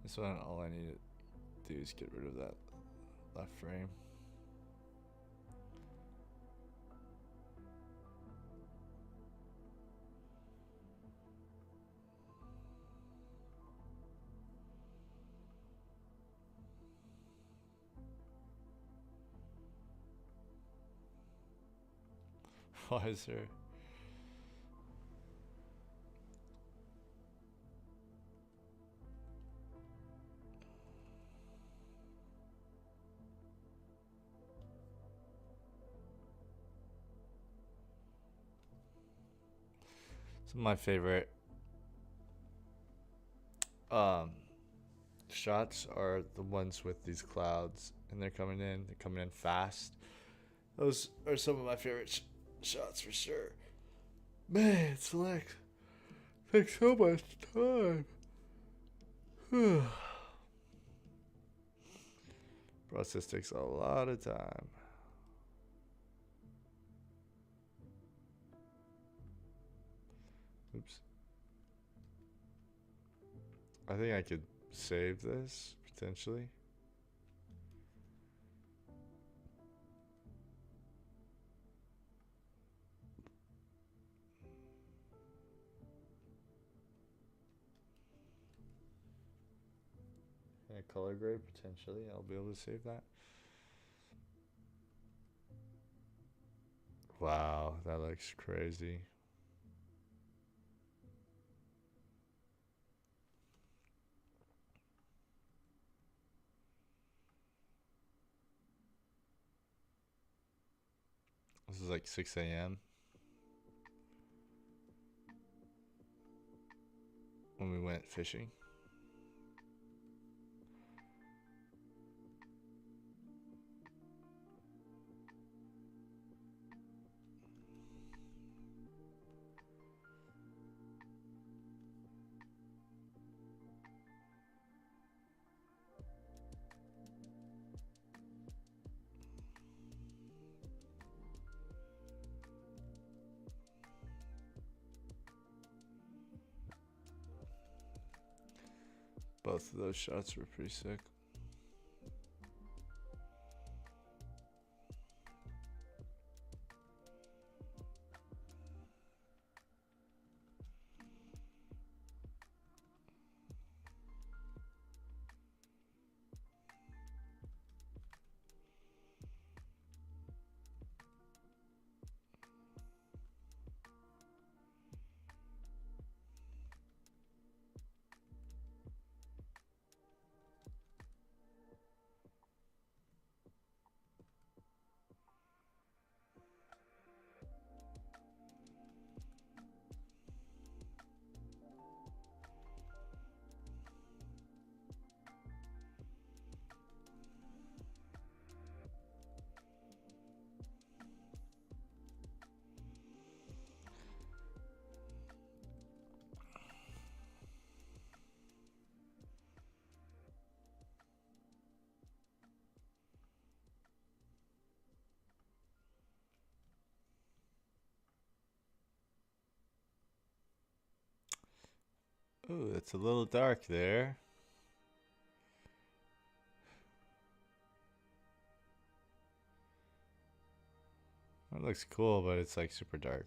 This one, all I need to do is get rid of that left frame. Why is there? Some of my favorite shots are the ones with these clouds, and they're coming in. They're coming in fast. Those are some of my favorite shots for sure. Man, select takes so much time. Process takes a lot of time. Oops. I think I could save this potentially. And a color grade potentially. I'll be able to save that. Wow, that looks crazy. This is like 6 a.m. when we went fishing. Both of those shots were pretty sick. Ooh, it's a little dark there. That looks cool, but it's like super dark.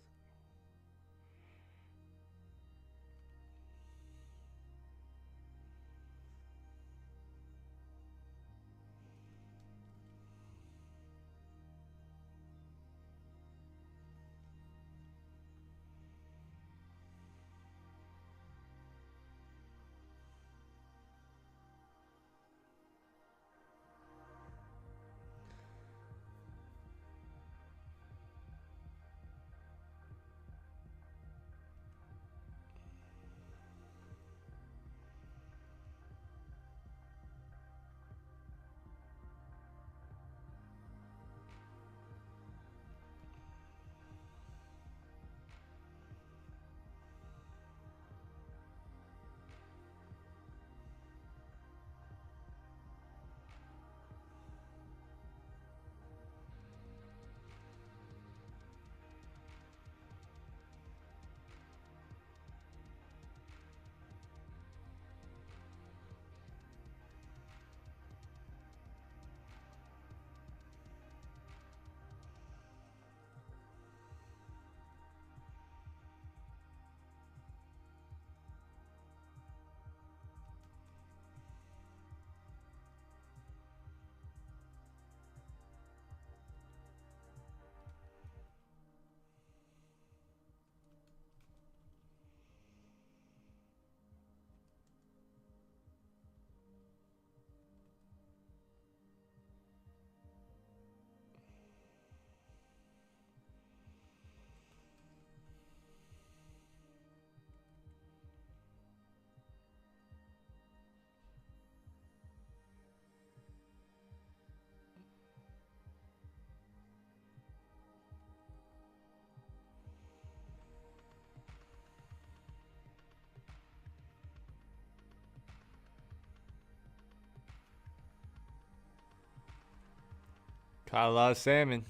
Caught a lot of salmon.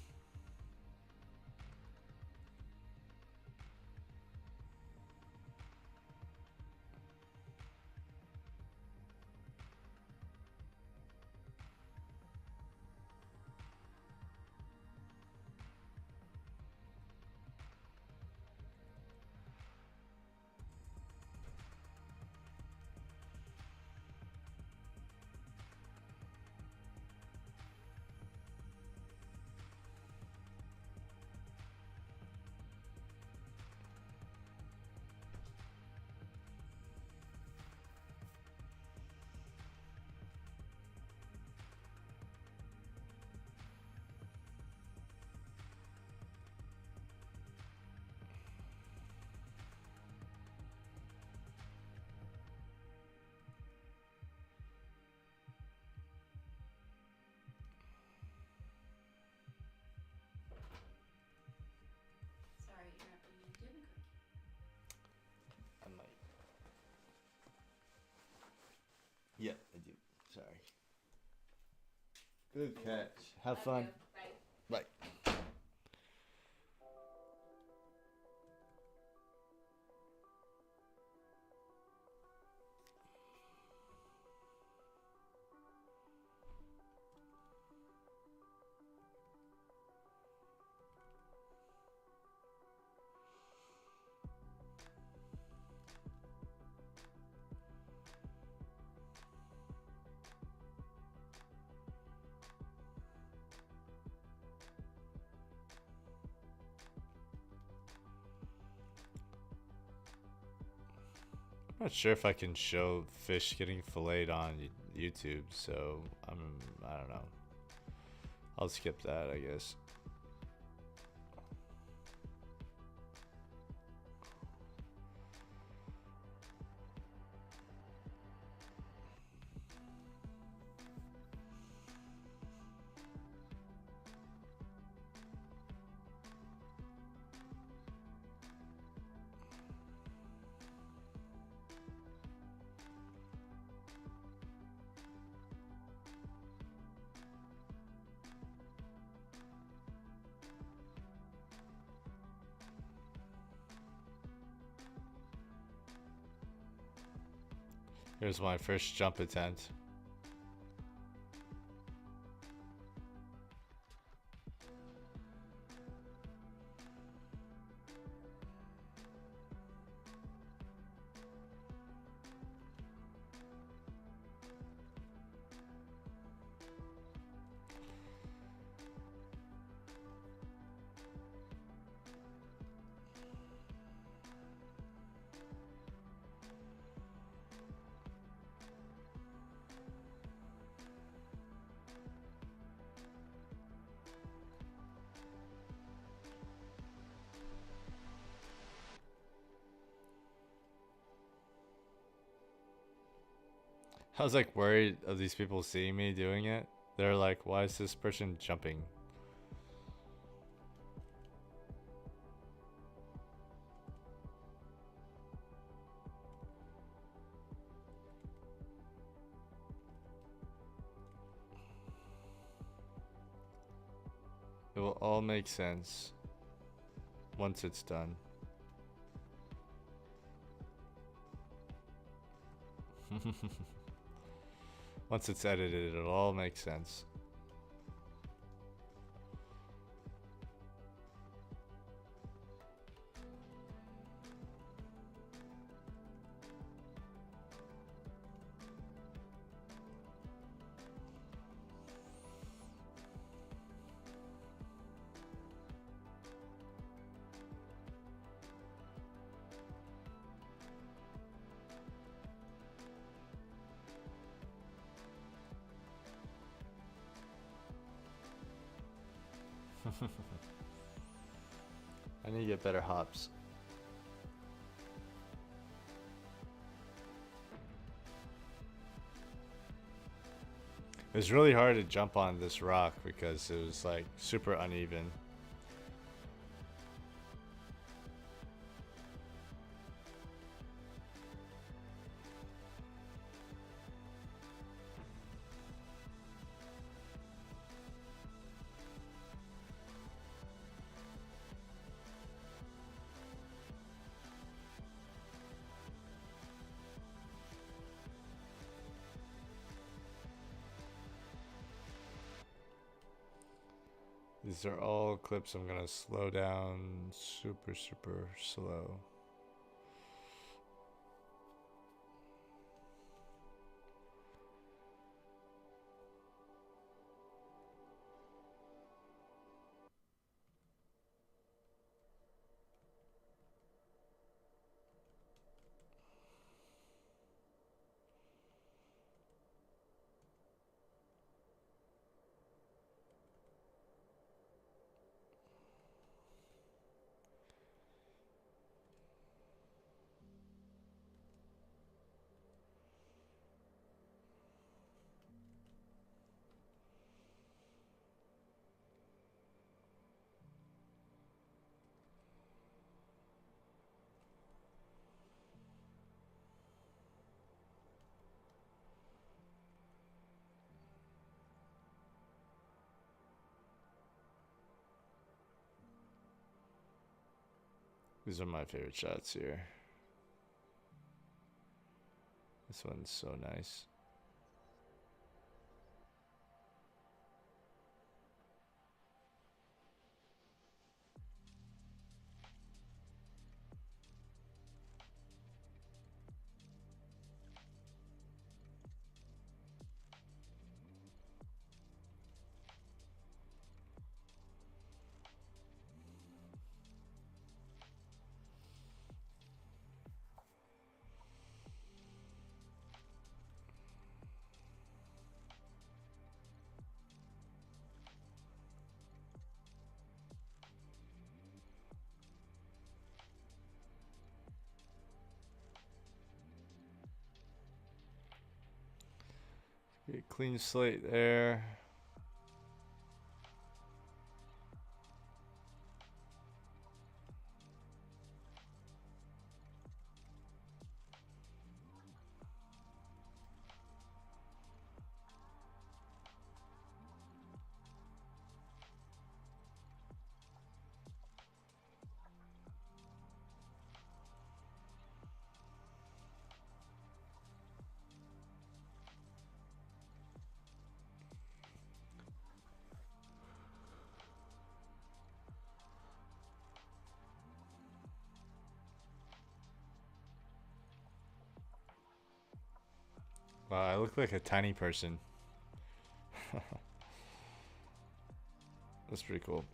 Sorry, interrupting you. Do you have a cookie? I might. Yeah, I do. Sorry. Good catch. Have Love fun. you. Bye. Bye. I'm not sure if I can show fish getting filleted on YouTube, so I don't know. I'll skip that, I guess. Here's my first jump attempt. I was like worried of these people seeing me doing it. They're like, why is this person jumping? It will all make sense once it's done. Once it's edited, it'll all make sense. I need to get better hops. It was really hard to jump on this rock because it was like super uneven. These are all clips I'm gonna slow down super slow. These are my favorite shots here. This one's so nice. Get a clean slate there. Wow, I look like a tiny person. That's pretty cool.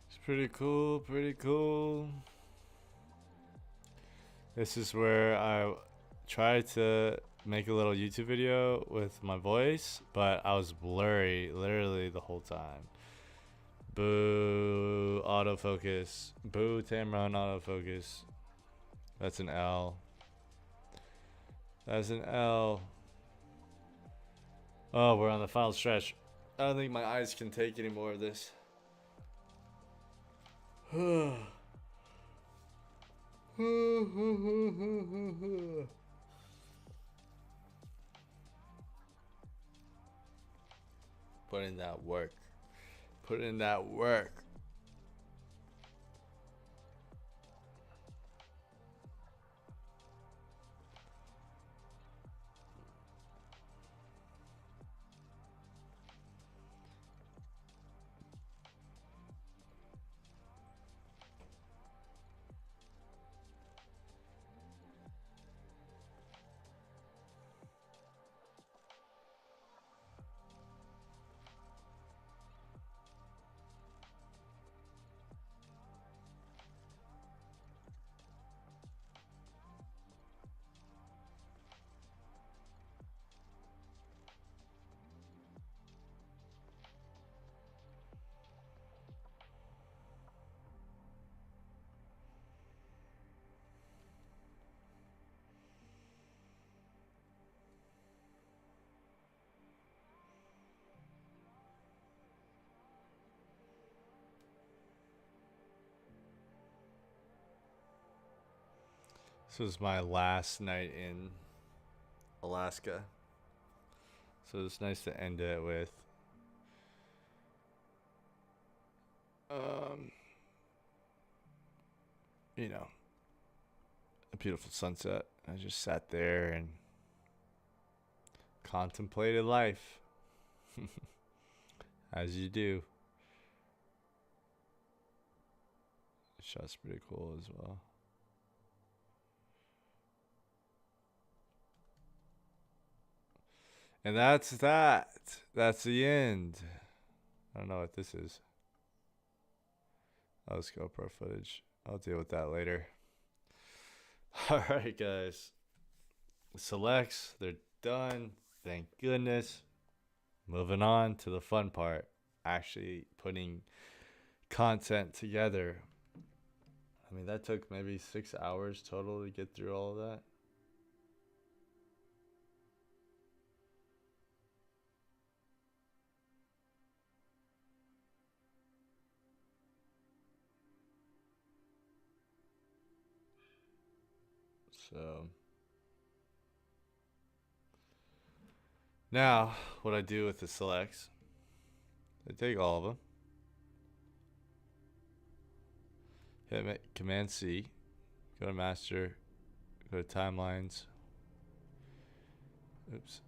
It's pretty cool, pretty cool. This is where I tried to make a little YouTube video with my voice, but I was blurry literally the whole time. Boo, autofocus. Boo, Tamron, autofocus. That's an L. That's an L. Oh, we're on the final stretch. I don't think my eyes can take any more of this. Put in that work. Put in that work. This was my last night in Alaska. So it's nice to end it with you know, a beautiful sunset. I just sat there and contemplated life. As you do. The shot's pretty cool as well. And that's that. That's the end. I don't know what this is. Oh, it's GoPro footage. I'll deal with that later. Alright, guys. Selects, they're done. Thank goodness. Moving on to the fun part. Actually putting content together. I mean, that took maybe 6 hours total to get through all of that. So now what I do with the selects, I take all of them, hit Command C, go to master, go to timelines. Oops.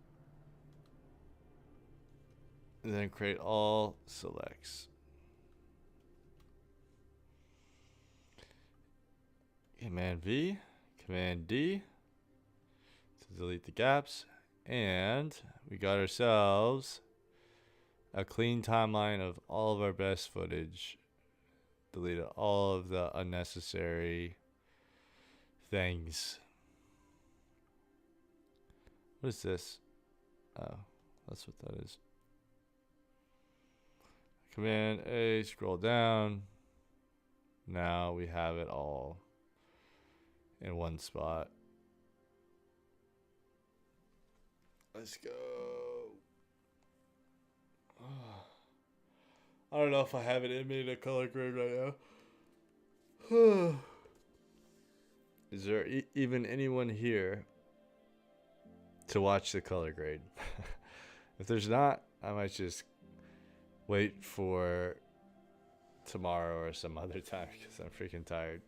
And then create all selects. Command V, Command D to delete the gaps. And we got ourselves a clean timeline of all of our best footage. Deleted all of the unnecessary things. What is this? Oh, that's what that is. Command A, scroll down. Now we have it all in one spot. Let's go. I don't know if I have it in me to color grade right now. Is there even anyone here to watch the color grade? If there's not, I might just wait for tomorrow or some other time because I'm freaking tired.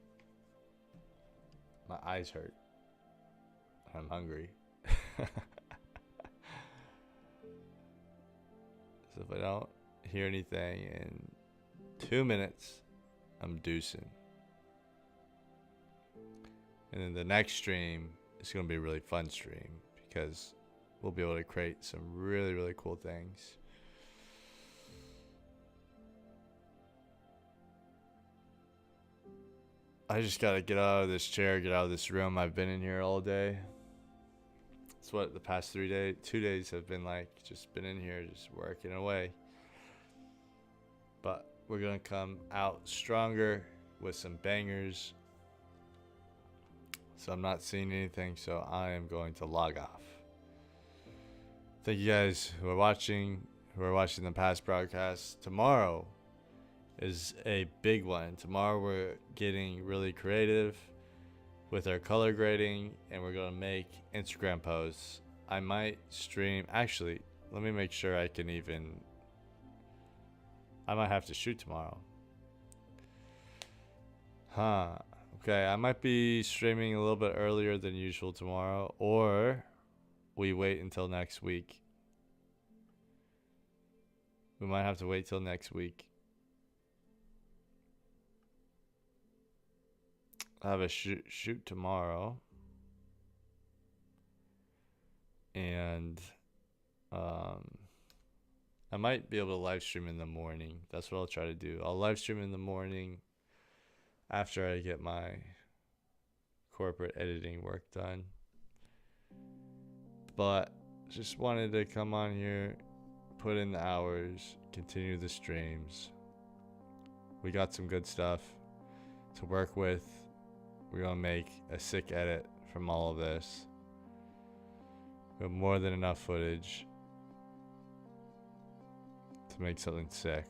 My eyes hurt. I'm hungry. So if I don't hear anything in 2 minutes, I'm deucing. And then the next stream is going to be a really fun stream because we'll be able to create some really, really cool things. I just got to get out of this chair, get out of this room. I've been in here all day. That's what the past 2 days have been like. Just been in here, just working away. But we're going to come out stronger with some bangers. So I'm not seeing anything, so I am going to log off. Thank you guys who are watching the past broadcasts. Tomorrow is a big one. Tomorrow we're getting really creative with our color grading, and we're going to make Instagram posts. I might stream. Actually, let me make sure I can even. I might have to shoot tomorrow. Okay, I might be streaming a little bit earlier than usual tomorrow, or we wait until next week. We might have to wait till next week. I have a shoot tomorrow, and I might be able to live stream in the morning. That's what I'll try to do. I'll live stream in the morning after I get my corporate editing work done. But just wanted to come on here, put in the hours, continue the streams. We got some good stuff to work with. We're going to make a sick edit from all of this. We have more than enough footage to make something sick.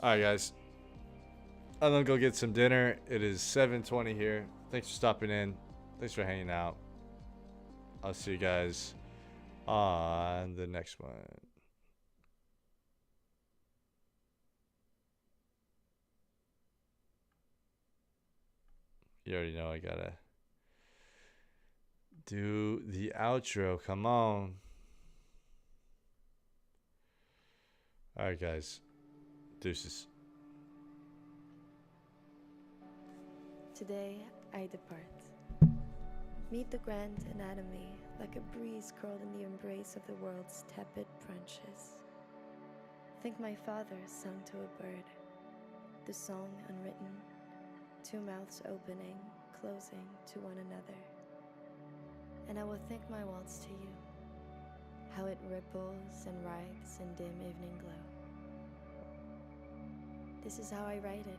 All right, guys. I'm gonna go get some dinner. It is 7:20 here. Thanks for stopping in. Thanks for hanging out. I'll see you guys on the next one. You already know I gotta do the outro. Come on. All right, guys. Deuces. Today I depart. Meet the grand anatomy, like a breeze curled in the embrace of the world's tepid branches. Think my father sung to a bird, the song unwritten, two mouths opening, closing to one another. And I will think my waltz to you, how it ripples and writhes in dim evening glow. This is how I write it.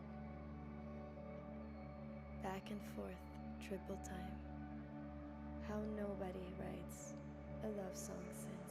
Back and forth, triple time. How nobody writes a love song since.